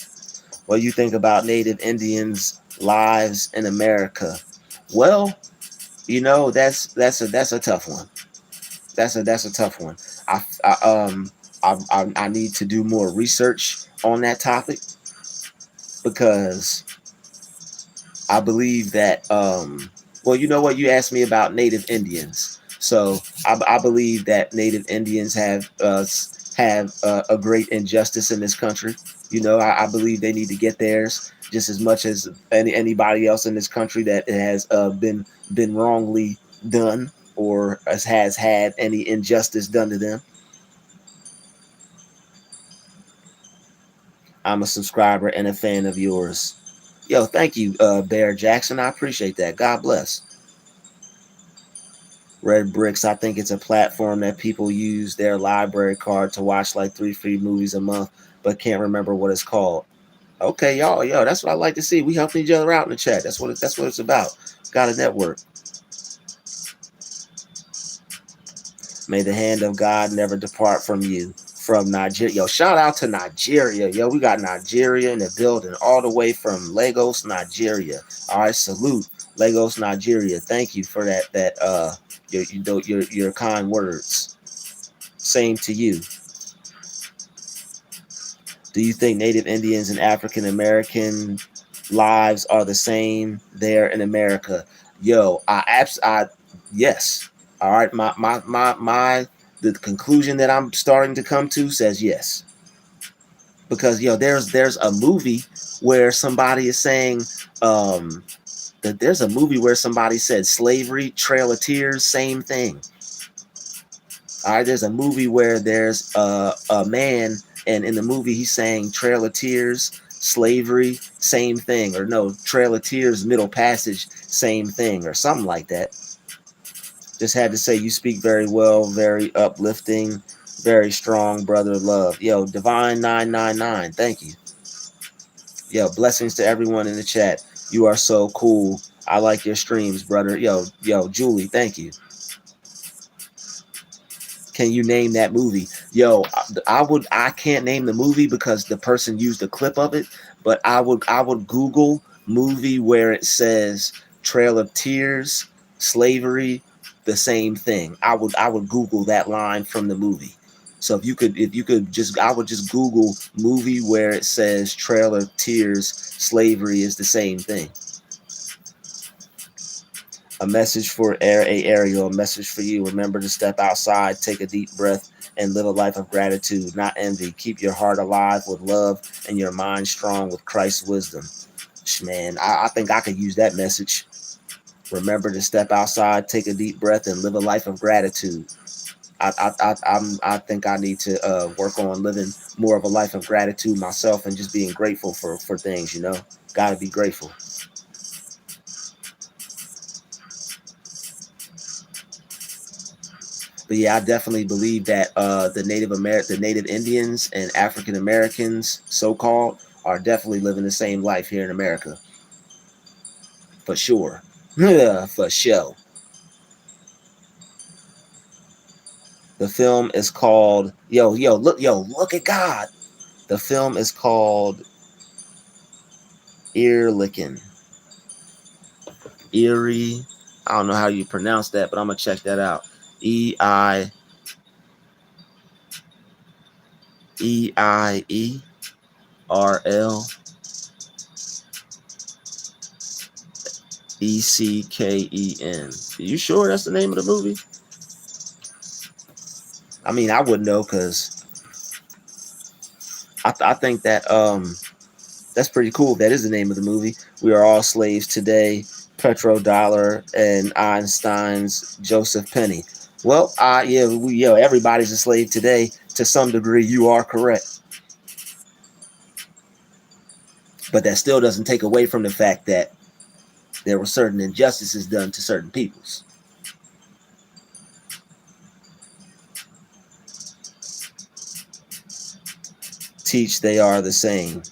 What do you think about Native Indians' lives in America? Well, that's a tough one. That's a tough one. I need to do more research on that topic because I believe that well, you know what, you asked me about Native Indians, so I believe that Native Indians have a great injustice in this country. I believe they need to get theirs just as much as anybody else in this country that has been wrongly done or has had any injustice done to them. I'm a subscriber and a fan of yours. Yo, thank you, Bear Jackson. I appreciate that. God bless. Red Bricks, I think it's a platform that people use their library card to watch like 3 free movies a month, but can't remember what it's called. Okay, y'all, yo, that's what I like to see. We helping each other out in the chat. That's what it's about. Got a network. May the hand of God never depart from you. From Nigeria. Yo, shout out to Nigeria. Yo, we got Nigeria in the building all the way from Lagos, Nigeria. All right, salute. Lagos, Nigeria. Thank you for your kind words. Same to you. Do you think Native Indians and African American lives are the same there in America? Yo, yes. All right, the conclusion that I'm starting to come to says yes. Because there's a movie where somebody is saying that there's a movie where somebody said slavery, Trail of Tears, same thing. All right, there's a movie where there's a man, and in the movie he's saying Trail of Tears, slavery, same thing, or no, Trail of Tears, Middle Passage, same thing, or something like that. Just had to say you speak very well, very uplifting, very strong, brother. Love, yo, Divine 999, thank you. Yo, blessings to everyone in the chat. You are so cool. I like your streams, brother. Yo, Julie, thank you. Can you name that movie? Yo, I can't name the movie because the person used a clip of it, but I would Google movie where it says Trail of Tears, slavery, the same thing. I would Google that line from the movie. So if you could just I would just Google movie where it says Trail of Tears, slavery is the same thing. A message for Ariel, a message for you. Remember to step outside, take a deep breath, and live a life of gratitude, not envy. Keep your heart alive with love and your mind strong with Christ's wisdom. Man, I think I could use that message. Remember to step outside, take a deep breath, and live a life of gratitude. I think I need to work on living more of a life of gratitude myself and just being grateful for things. Gotta be grateful. But yeah, I definitely believe that the Native Indians and African Americans, so called, are definitely living the same life here in America. For sure. For sure. The film is called look at God. The film is called Ear licking. Erie. I don't know how you pronounce that, but I'm gonna check that out. Eierlecken. Are you sure that's the name of the movie? I mean, I wouldn't know because I think that that's pretty cool. That is the name of the movie. We Are All Slaves Today, Petrodollar, and Einstein's Joseph Penny. Well, everybody's a slave today to some degree. You are correct, but that still doesn't take away from the fact that there were certain injustices done to certain peoples. Teach they are the same.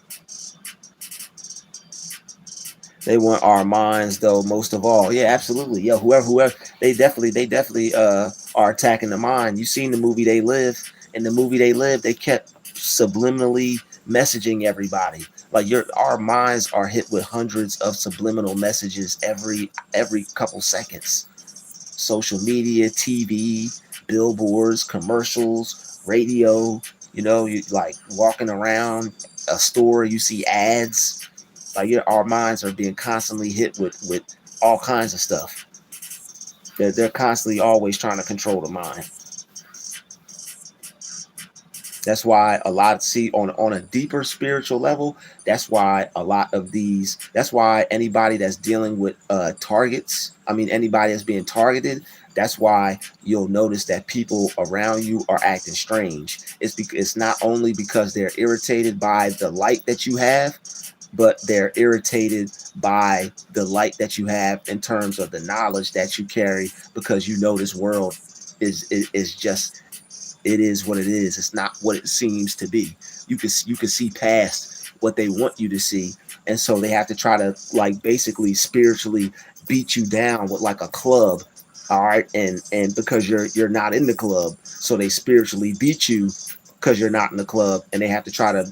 They want our minds though, most of all. Yeah, absolutely. Yo, whoever they definitely are attacking the mind. You seen the movie They Live. In the movie They Live, they kept subliminally messaging everybody. Like our minds are hit with hundreds of subliminal messages every couple seconds. Social media, TV, billboards, commercials, radio. You like walking around a store, you see ads. Like our minds are being constantly hit with all kinds of stuff. They're constantly always trying to control the mind. That's why a lot see on a deeper spiritual level. That's why a lot of these. That's why anybody that's dealing with targets. I mean, anybody that's being targeted. That's why you'll notice that people around you are acting strange. It's not only because they're irritated by the light that you have, but they're irritated by the light that you have in terms of the knowledge that you carry, because you know this world is just, it is what it is. It's not what it seems to be. You can see past what they want you to see, and so they have to try to like basically spiritually beat you down with like a club. All right, and because you're not in the club, so they spiritually beat you because you're not in the club, and they have to try to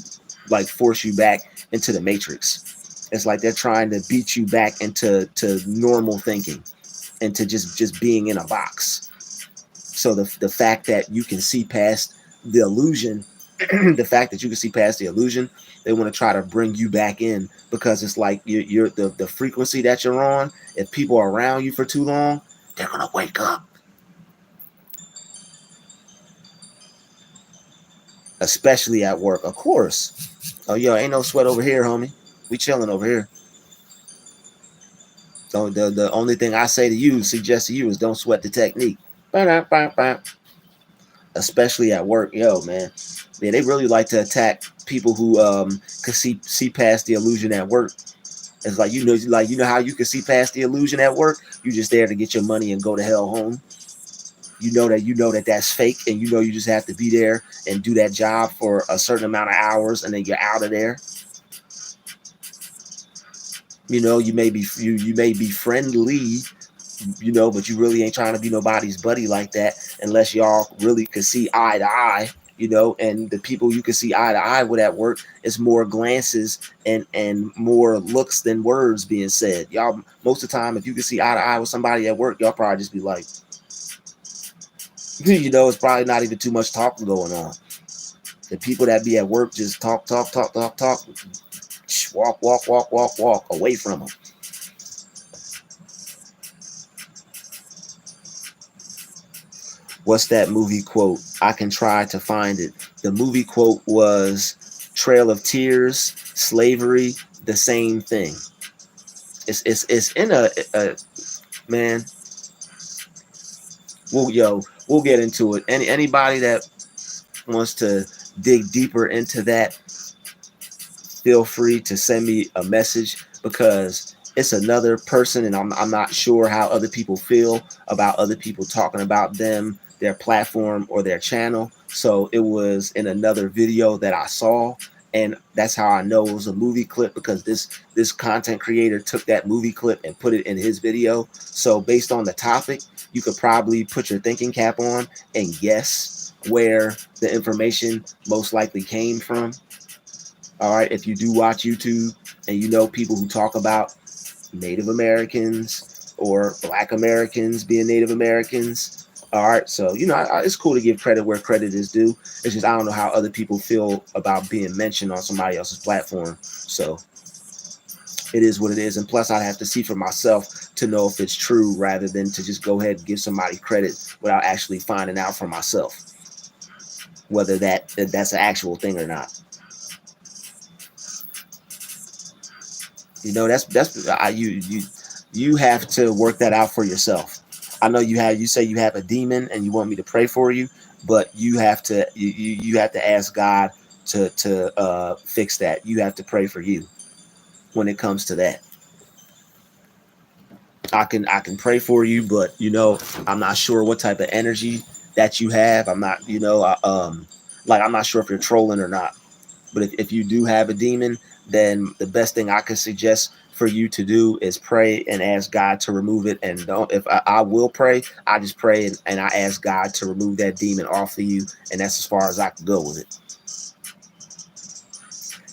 like force you back into the matrix. It's like they're trying to beat you back into normal thinking, into just being in a box. So the fact that you can see past the illusion, the fact that you can see past the illusion, they want to try to bring you back in, because it's like you're the frequency that you're on. If people are around you for too long, they're gonna wake up. Especially at work, of course. Oh, yo, ain't no sweat over here, homie. We chilling over here. So the only thing I say to you, suggest to you, is don't sweat the technique. Especially at work, yo, man. Yeah, they really like to attack people who can see past the illusion at work. It's like you know how you can see past the illusion at work. You just there to get your money and go to hell home. You know that that's fake, and you just have to be there and do that job for a certain amount of hours, and then you're out of there. You may be friendly, but you really ain't trying to be nobody's buddy like that, unless y'all really could see eye to eye. And the people you can see eye to eye with at work is more glances and more looks than words being said. Y'all, most of the time, if you can see eye to eye with somebody at work, y'all probably just be like, it's probably not even too much talking going on. The people that be at work just talk, walk away from them. What's that movie quote? I can try to find it. The movie quote was Trail of Tears, slavery, the same thing. It's in a man. We'll get into it. Anybody that wants to dig deeper into that, feel free to send me a message, because it's another person, and I'm not sure how other people feel about other people talking about them, their platform, or their channel. So it was in another video that I saw, and that's how I know it was a movie clip, because this content creator took that movie clip and put it in his video. So based on the topic, you could probably put your thinking cap on and guess where the information most likely came from. All right, if you do watch YouTube, And you know, people who talk about Native Americans or Black Americans being Native Americans. All right, so you know, it's cool to give credit where credit is due. It's just I don't know how other people feel about being mentioned on somebody else's platform. So it is what it is, and plus I'd have to see for myself to know if it's true, rather than to just go ahead and give somebody credit without actually finding out for myself whether that's an actual thing or not. You know, you have to work that out for yourself. I know you say you have a demon and you want me to pray for you, but you have to ask God to fix that. You have to pray for you when it comes to that. I can pray for you, but you know, I'm not sure what type of energy that you have. I'm not, like I'm not sure if you're trolling or not. But if you do have a demon, then the best thing I can suggest for you to do is pray and ask God to remove it. And don't, if I will pray, I just pray and I ask God to remove that demon off of you. And that's as far as I can go with it.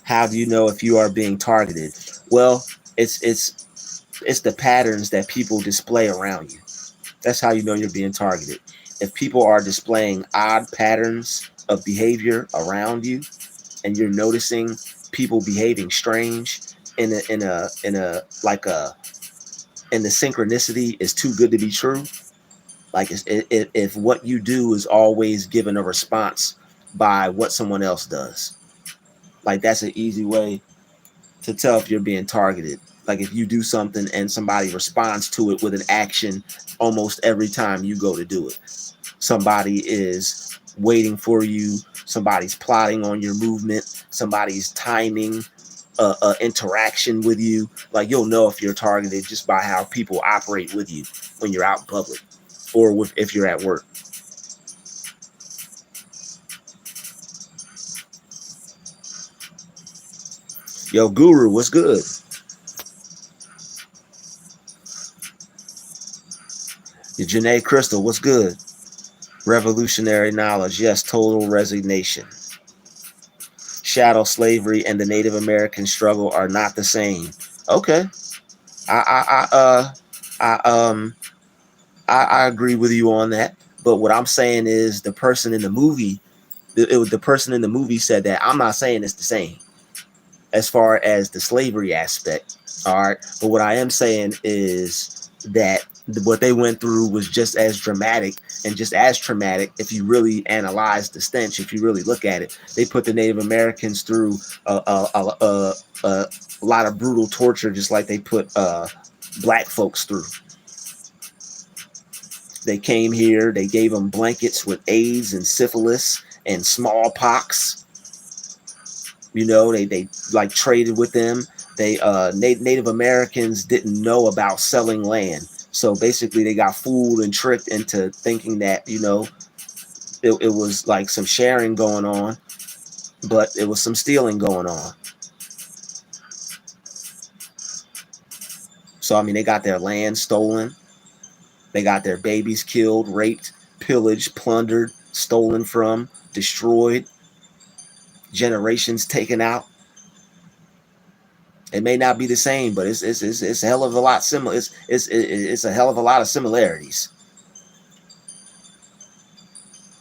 How do you know if you are being targeted? Well, it's the patterns that people display around you. That's how you know you're being targeted. If people are displaying odd patterns of behavior around you, and you're noticing people behaving strange in a like a and the synchronicity is too good to be true, like if what you do is always given a response by what someone else does, like that's an easy way to tell if you're being targeted. Like if you do something and somebody responds to it with an action almost every time you go to do it. Somebody is waiting for you, somebody's plotting on your movement, somebody's timing interaction with you. Like you'll know if you're targeted just by how people operate with you when you're out in public or if you're at work. Yo, Guru, what's good? Your Janae Crystal, what's good? Revolutionary knowledge, yes, total resignation. Shadow slavery and the Native American struggle are not the same. Okay, I um I agree with you on that. But what I'm saying is the person in the movie, the person in the movie said that. I'm not saying it's the same as far as the slavery aspect. All right. But what I am saying is that what they went through was just as dramatic and just as traumatic if you really analyze the stench. If you really look at it, they put the Native Americans through a lot of brutal torture, just like they put black folks through. They came here, they gave them blankets with AIDS and syphilis and smallpox. You know, they like traded with them. They Native Americans didn't know about selling land. So basically they got fooled and tricked into thinking that, you know, it was like some sharing going on, but it was some stealing going on. So I mean they got their land stolen, they got their babies killed, raped, pillaged, plundered, stolen from, destroyed, generations taken out. It may not be the same, but it's a hell of a lot similar. It's a hell of a lot of similarities.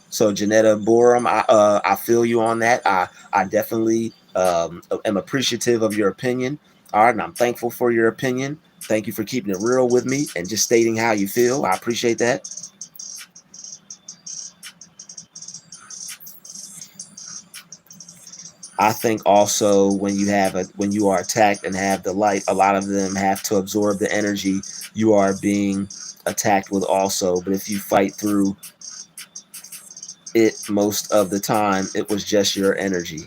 So Janetta Borum, I feel you on that. I definitely am appreciative of your opinion. All right, and I'm thankful for your opinion. Thank you for keeping it real with me and just stating how you feel. I appreciate that. I think also when you are attacked and have the light, a lot of them have to absorb the energy you are being attacked with also. But if you fight through it most of the time, it was just your energy.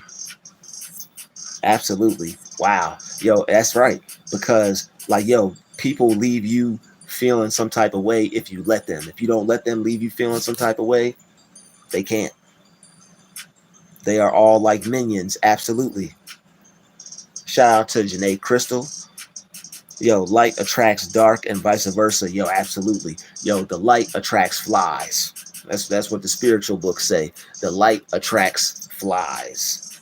Absolutely. Wow. Yo, that's right. Because like yo, people leave you feeling some type of way if you let them. If you don't let them leave you feeling some type of way, they can't. They are all like minions. Absolutely. Shout out to Janae Crystal. Yo, light attracts dark and vice versa. Yo, absolutely. Yo, the light attracts flies. That's what the spiritual books say. The light attracts flies.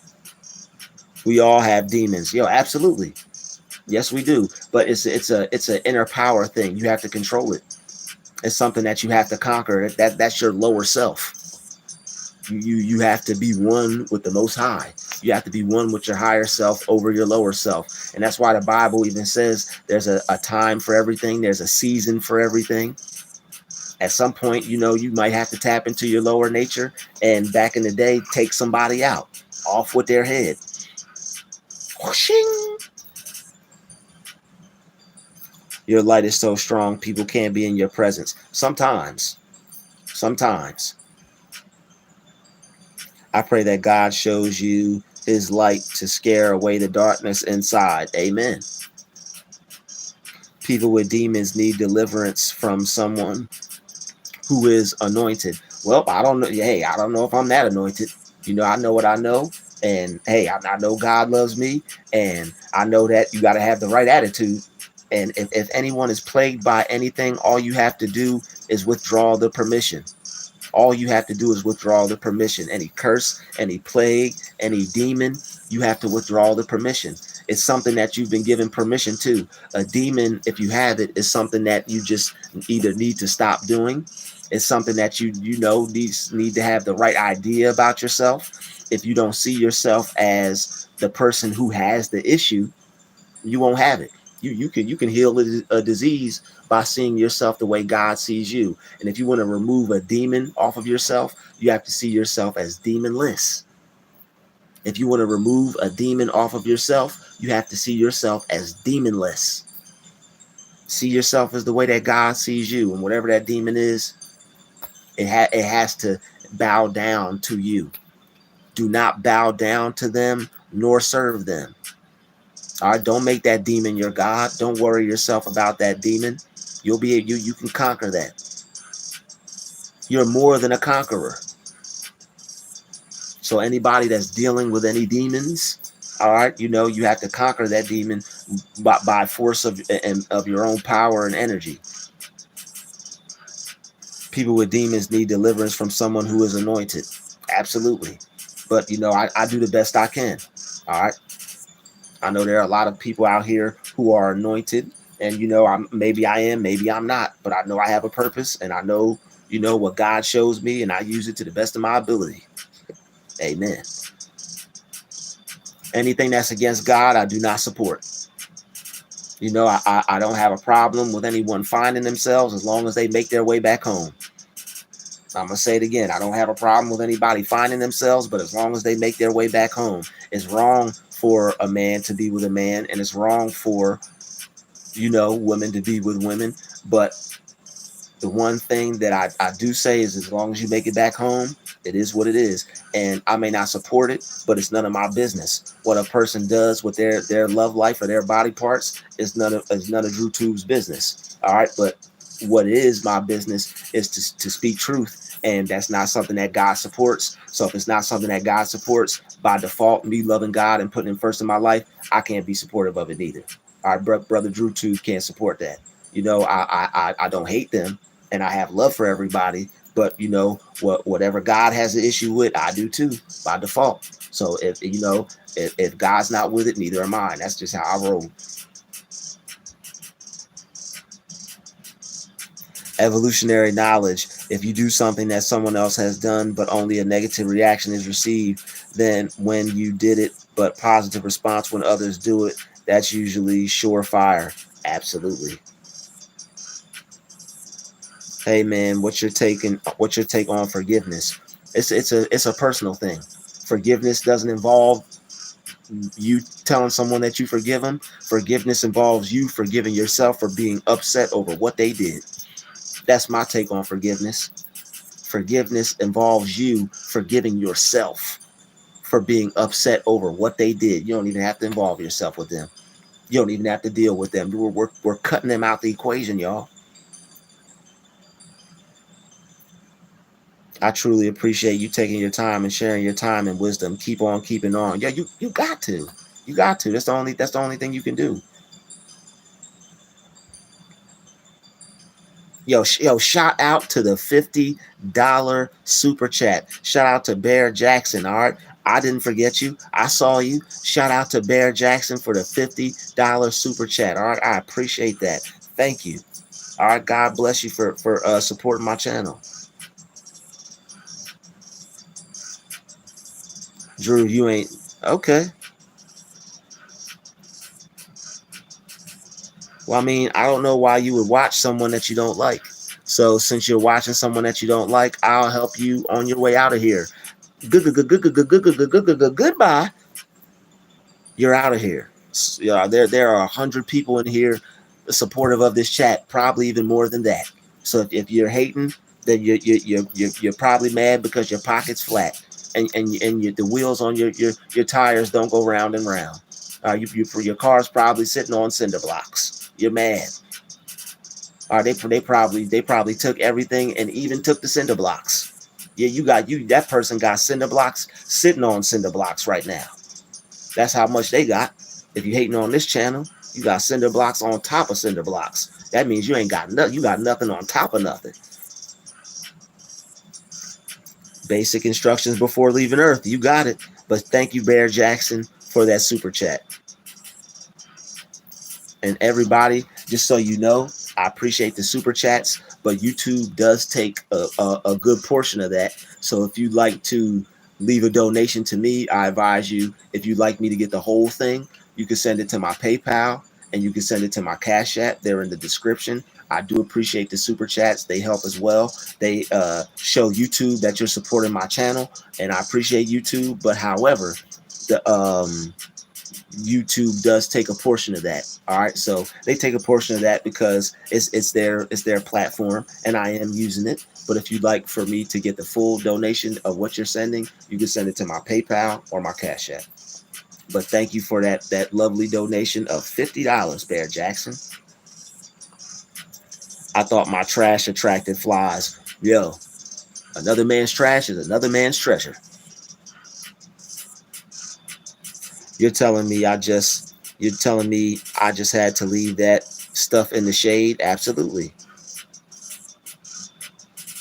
We all have demons. Yo, absolutely. Yes, we do. But it's an inner power thing. You have to control it. It's something that you have to conquer. That's your lower self. You have to be one with the Most High. You have to be one with your higher self over your lower self. And that's why the Bible even says there's a time for everything. There's a season for everything. At some point, you might have to tap into your lower nature, and back in the day, take somebody out, off with their head. Whooshing. Your light is so strong, people can't be in your presence. Sometimes. I pray that God shows you his light to scare away the darkness inside. Amen. People with demons need deliverance from someone who is anointed. Well, I don't know. Hey, I don't know if I'm that anointed. I know what I know. And hey, I know God loves me. And I know that you got to have the right attitude. And if anyone is plagued by anything, all you have to do is withdraw the permission. All you have to do is withdraw the permission. Any curse, any plague, any demon, you have to withdraw the permission. It's something that you've been given permission to. A demon, if you have it, is something that you just either need to stop doing. It's something that need to have the right idea about yourself. If you don't see yourself as the person who has the issue, you won't have it. You can heal a disease by seeing yourself the way God sees you. And if you want to remove a demon off of yourself, you have to see yourself as demonless. If you want to remove a demon off of yourself, you have to see yourself as demonless. See yourself as the way that God sees you, and whatever that demon is, it has to bow down to you. Do not bow down to them nor serve them. All right, don't make that demon your God. Don't worry yourself about that demon. You can conquer that. You're more than a conqueror. So anybody that's dealing with any demons, all right, you have to conquer that demon by force of your own power and energy. People with demons need deliverance from someone who is anointed. Absolutely. But I do the best I can. All right. I know there are a lot of people out here who are anointed, and maybe I am, maybe I'm not, but I know I have a purpose, and I know what God shows me, and I use it to the best of my ability. Amen. Anything that's against God, I do not support. I don't have a problem with anyone finding themselves as long as they make their way back home. I'm going to say it again. I don't have a problem with anybody finding themselves, but as long as they make their way back home. It's wrong for a man to be with a man, and it's wrong for women to be with women. But the one thing that I do say is, as long as you make it back home, it is what it is. And I may not support it, but it's none of my business. What a person does with their love life or their body parts is none of Druuill's business. All right. But what is my business is to speak truth. And that's not something that God supports. So if it's not something that God supports, by default, me loving God and putting him first in my life, I can't be supportive of it either. All right, brother Druuill can't support that. I don't hate them, and I have love for everybody. But whatever God has an issue with, I do too, by default. So if God's not with it, neither am I. That's just how I roll. Evolutionary knowledge. If you do something that someone else has done, but only a negative reaction is received, then when you did it, but positive response when others do it, that's usually surefire. Absolutely. Hey man, what's your take on forgiveness? It's a personal thing. Forgiveness doesn't involve you telling someone that you forgive them. Forgiveness involves you forgiving yourself for being upset over what they did. That's my take on forgiveness. Forgiveness involves you forgiving yourself for being upset over what they did. You don't even have to involve yourself with them. You don't even have to deal with them. We're cutting them out the equation, y'all. I truly appreciate you taking your time and sharing your time and wisdom. Keep on keeping on. Yeah, you got to. You got to. That's the only thing you can do. Yo, shout out to the $50 super chat. Shout out to Bear Jackson. All right. I didn't forget you. I saw you. Shout out to Bear Jackson for the $50 super chat. All right, I appreciate that. Thank you. All right, God bless you for supporting my channel. Drew, you ain't okay. Well, I mean, I don't know why you would watch someone that you don't like. So since you're watching someone that you don't like, I'll help you on your way out of here. Goodbye. You're out of here. Yeah, there are 100 people in here supportive of this chat, probably even more than that. So if you're hating, then you're probably mad because your pocket's flat and the wheels on your tires don't go round and round. Your car's probably sitting on cinder blocks. You're mad. They probably took everything and even took the cinder blocks. Yeah, that person got cinder blocks sitting on cinder blocks right now. That's how much they got. If you hating on this channel, you got cinder blocks on top of cinder blocks. That means you ain't got nothing. You got nothing on top of nothing. Basic instructions before leaving Earth. You got it. But thank you, Bear Jackson, for that super chat. And everybody, just so you know, I appreciate the super chats, but YouTube does take a good portion of that. So if you'd like to leave a donation to me, I advise you, if you'd like me to get the whole thing, you can send it to my PayPal and you can send it to my Cash App. They're in the description. I do appreciate the super chats. They help as well. They show YouTube that you're supporting my channel, and I appreciate YouTube. But however, the YouTube does take a portion of that. All right, so they take a portion of that because it's their platform, and I am using it. But if you'd like for me to get the full donation of what you're sending, you can send it to my PayPal or my Cash App. But thank you for that lovely donation of $50, Bear Jackson. I thought my trash attracted flies. Yo, another man's trash is another man's treasure. You're telling me I just had to leave that stuff in the shade? Absolutely.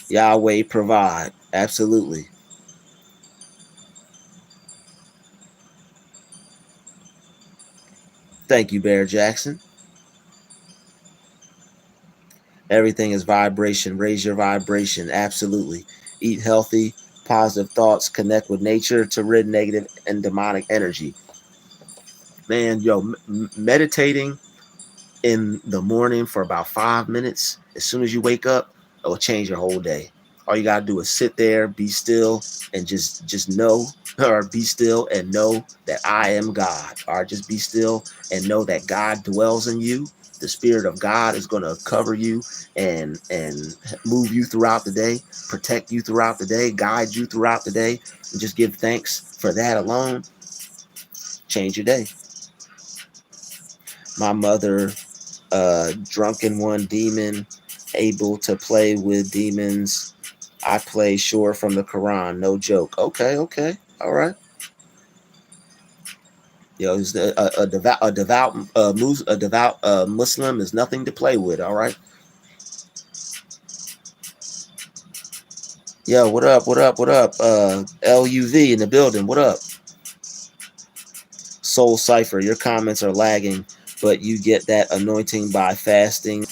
Yahweh provide. Absolutely. Thank you, Bear Jackson. Everything is vibration. Raise your vibration. Absolutely. Eat healthy, positive thoughts, connect with nature to rid negative and demonic energy. Man, yo, meditating in the morning for about 5 minutes, as soon as you wake up, it will change your whole day. All you gotta do is sit there, be still, and just know, or be still and know that I am God. Or just be still and know that God dwells in you. The Spirit of God is gonna cover you and move you throughout the day, protect you throughout the day, guide you throughout the day, and just give thanks for that alone. Change your day. My mother, drunken one demon, able to play with demons. I play sure from the Quran, no joke. Okay, all right. Yo, a devout Muslim is nothing to play with. All right. Yo, what up? LUV in the building. What up? Soul Cipher, your comments are lagging, but you get that anointing by fasting.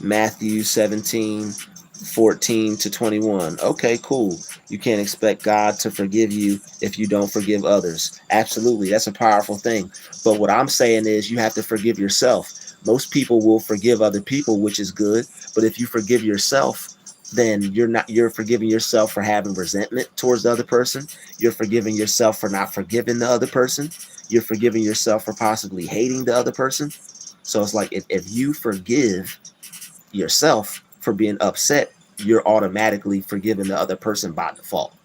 Matthew 17:14-21. Okay, cool. You can't expect God to forgive you if you don't forgive others. Absolutely. That's a powerful thing. But what I'm saying is you have to forgive yourself. Most people will forgive other people, which is good. But if you forgive yourself, then you're forgiving yourself for having resentment towards the other person. You're forgiving yourself for not forgiving the other person. You're forgiving yourself for possibly hating the other person. So it's like if you forgive yourself for being upset, you're automatically forgiving the other person by default.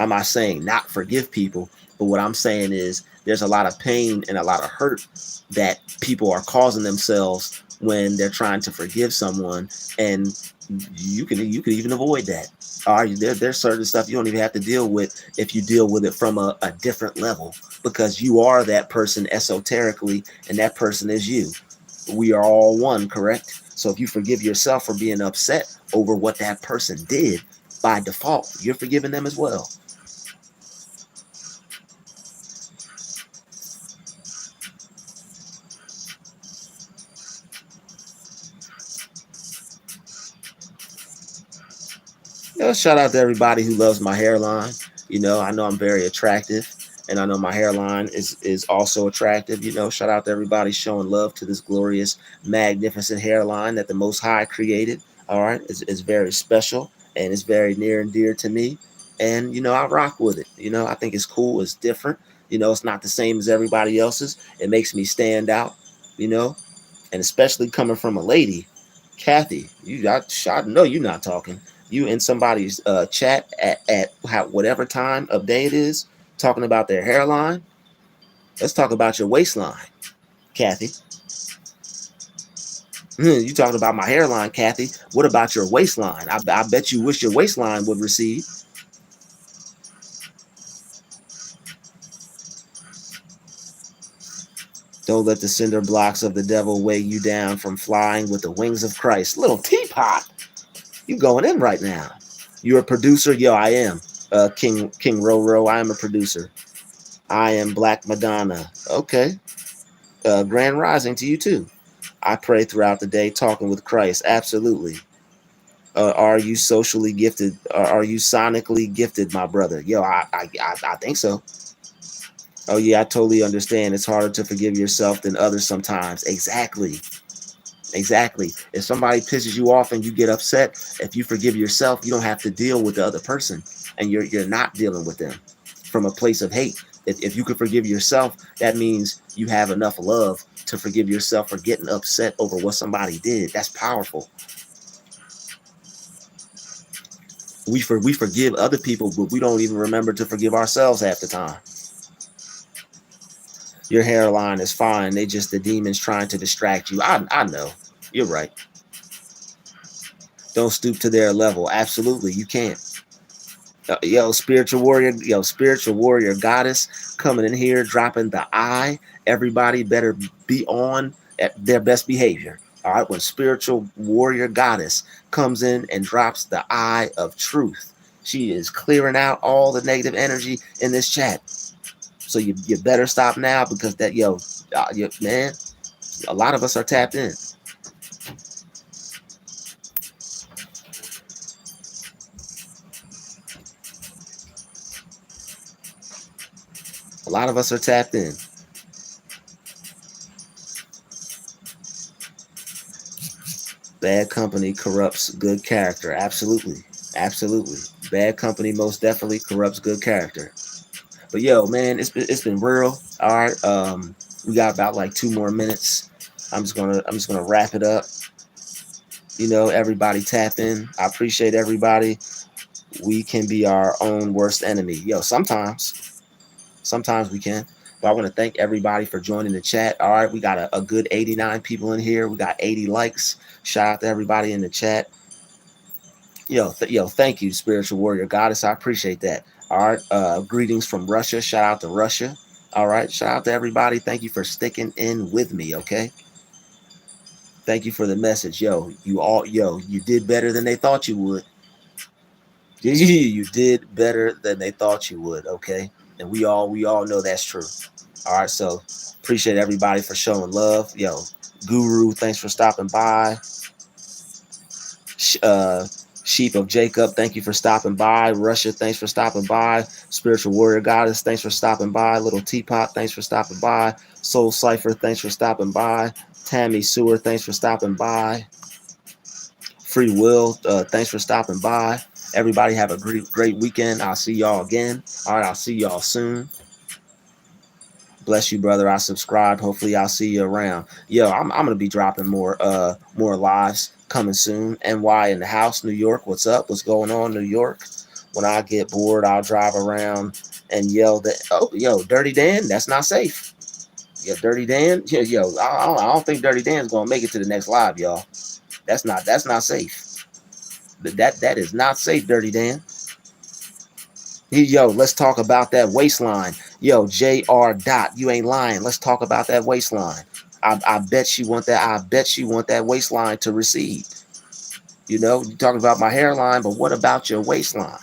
I'm not saying not forgive people, but what I'm saying is there's a lot of pain and a lot of hurt that people are causing themselves when they're trying to forgive someone, and you can even avoid that. All right, there's certain stuff you don't even have to deal with if you deal with it from a different level, because you are that person esoterically, and that person is you. We are all one, correct? So if you forgive yourself for being upset over what that person did, by default, you're forgiving them as well. Shout out to everybody who loves my hairline. I know I'm very attractive, and I know my hairline is also attractive. Shout out to everybody showing love to this glorious, magnificent hairline that the Most High created. All right, it's very special and it's very near and dear to me. And I rock with it. I think it's cool. It's different. It's not the same as everybody else's. It makes me stand out. You know, and especially coming from a lady, Kathy. I know you're not talking. You in somebody's chat at whatever time of day it is, talking about their hairline. Let's talk about your waistline, Kathy. You talking about my hairline, Kathy? What about your waistline? I bet you wish your waistline would recede. Don't let the cinder blocks of the devil weigh you down from flying with the wings of Christ. Little teapot, you going in right now. You're a producer? Yo, I am. King Roro, I am a producer. I am Black Madonna. Okay. Grand Rising to you too. I pray throughout the day talking with Christ. Absolutely. Are you socially gifted? Are you sonically gifted, my brother? Yo, I think so. Oh yeah, I totally understand. It's harder to forgive yourself than others sometimes. Exactly. Exactly. If somebody pisses you off and you get upset, if you forgive yourself, you don't have to deal with the other person, and you're not dealing with them from a place of hate. If you could forgive yourself, that means you have enough love to forgive yourself for getting upset over what somebody did. That's powerful. We forgive other people, but we don't even remember to forgive ourselves half the time. Your hairline is fine. They just the demons trying to distract you. I know. You're right. Don't stoop to their level. Absolutely, you can't. Spiritual warrior goddess coming in here dropping the I. Everybody better be on at their best behavior. All right, when spiritual warrior goddess comes in and drops the eye of truth, she is clearing out all the negative energy in this chat. So you better stop now, because man, a lot of us are tapped in. A lot of us are tapped in. Bad company corrupts good character. Absolutely. Absolutely. Bad company most definitely corrupts good character. But yo, man, it's been real. All right. We got about like 2 more minutes. I'm just gonna wrap it up. Everybody tap in. I appreciate everybody. We can be our own worst enemy. Yo, sometimes we can. But I want to thank everybody for joining the chat. All right, we got a good 89 people in here. We got 80 likes. Shout out to everybody in the chat. Yo, thank you, spiritual warrior goddess. I appreciate that. All right, greetings from Russia. Shout out to Russia. All right, shout out to everybody. Thank you for sticking in with me. Okay, thank you for the message. You did better than they thought you would. You did better than they thought you would. Okay, and we all know that's true. All right, so appreciate everybody for showing love. Yo, Guru, thanks for stopping by. uh, Sheep of Jacob, thank you for stopping by. Russia, thanks for stopping by. Spiritual Warrior Goddess, thanks for stopping by. Little Teapot, thanks for stopping by. Soul Cipher, thanks for stopping by. Tammy Sewer, thanks for stopping by. Free Will, thanks for stopping by. Everybody have a great weekend. I'll see y'all again. All right, I'll see y'all soon. Bless you, brother. I subscribed. Hopefully, I'll see you around. Yo, I'm gonna be dropping more lives coming soon. NY in the house, New York. What's up? What's going on, New York? When I get bored, I'll drive around and yell that. Oh, yo, Dirty Dan, that's not safe. Yeah, Dirty Dan. Yo, I don't think Dirty Dan's gonna make it to the next live, y'all. That's not safe. That is not safe, Dirty Dan. Yo, let's talk about that waistline. Yo, JR. Dot, you ain't lying. Let's talk about that waistline. I bet you want that. I bet you want that waistline to recede. You know, you talking about my hairline, but what about your waistline?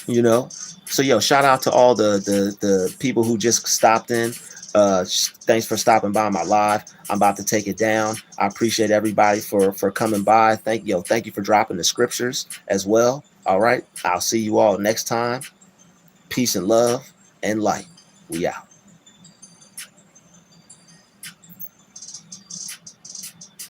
You know, so yo, shout out to all the people who just stopped in. Thanks for stopping by my live. I'm about to take it down. I appreciate everybody for coming by. Thank you for dropping the scriptures as well. All right, I'll see you all next time. Peace and love and light. We out.